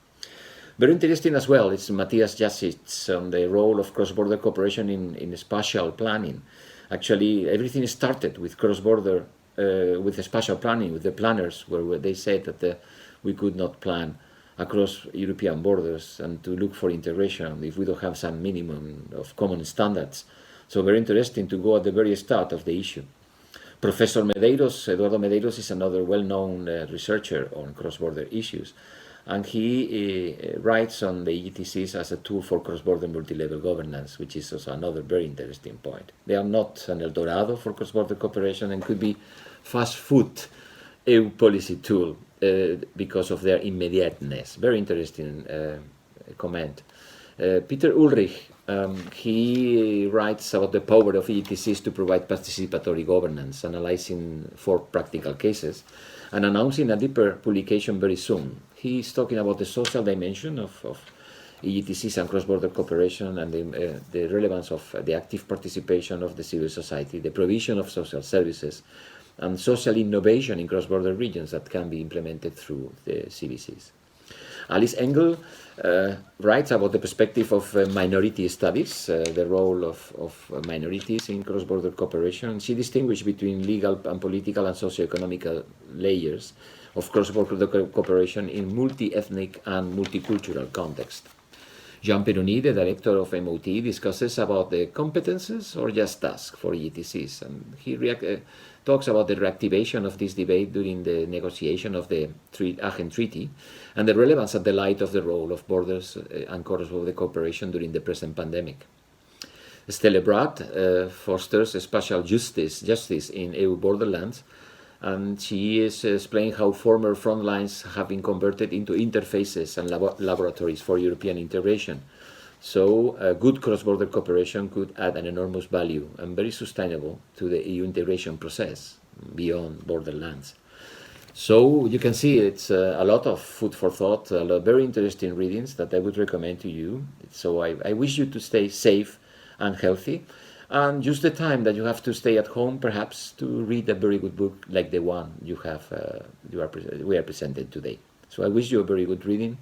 Very interesting as well is Matthias Jasic's on the role of cross-border cooperation in spatial planning. Actually, everything started with cross-border, with the spatial planning, with the planners, where they said that we could not plan across European borders and to look for integration if we don't have some minimum of common standards. So very interesting to go at the very start of the issue. Professor Medeiros, Eduardo Medeiros, is another well-known researcher on cross-border issues, and he writes on the EGTCs as a tool for cross-border multi-level governance, which is also another very interesting point. They are not an El Dorado for cross-border cooperation and could be fast food EU policy tool because of their immediateness. Very interesting comment. Peter Ulrich, he writes about the power of EGTCs to provide participatory governance, analyzing 4 practical cases and announcing a deeper publication very soon. He's talking about the social dimension of EGTCs and cross-border cooperation, and the relevance of the active participation of the civil society, the provision of social services, and social innovation in cross-border regions that can be implemented through the CBCs. Alice Engel writes about the perspective of minority studies, the role of minorities in cross-border cooperation. She distinguished between legal and political and socio-economic layers of cross-border cooperation in multi-ethnic and multicultural context. Jean Peroni, the director of MOT, discusses about the competences or just tasks for EGTCs, and he talks about the reactivation of this debate during the negotiation of the Aachen Treaty and the relevance at the light of the role of borders and cross-border cooperation during the present pandemic. Stelle Braat fosters spatial justice in EU borderlands, and she is explaining how former front lines have been converted into interfaces and laboratories for European integration. So good cross-border cooperation could add an enormous value and very sustainable to the EU integration process beyond borderlands. So you can see it's a lot of food for thought, a lot of very interesting readings that I would recommend to you. So I wish you to stay safe and healthy, and use the time that you have to stay at home perhaps to read a very good book like the one we are presented today. So I wish you a very good reading,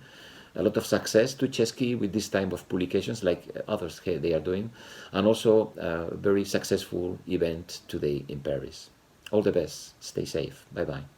a lot of success to Chesky with this type of publications like others they are doing, and also a very successful event today in Paris. All the best. Stay safe. Bye-bye.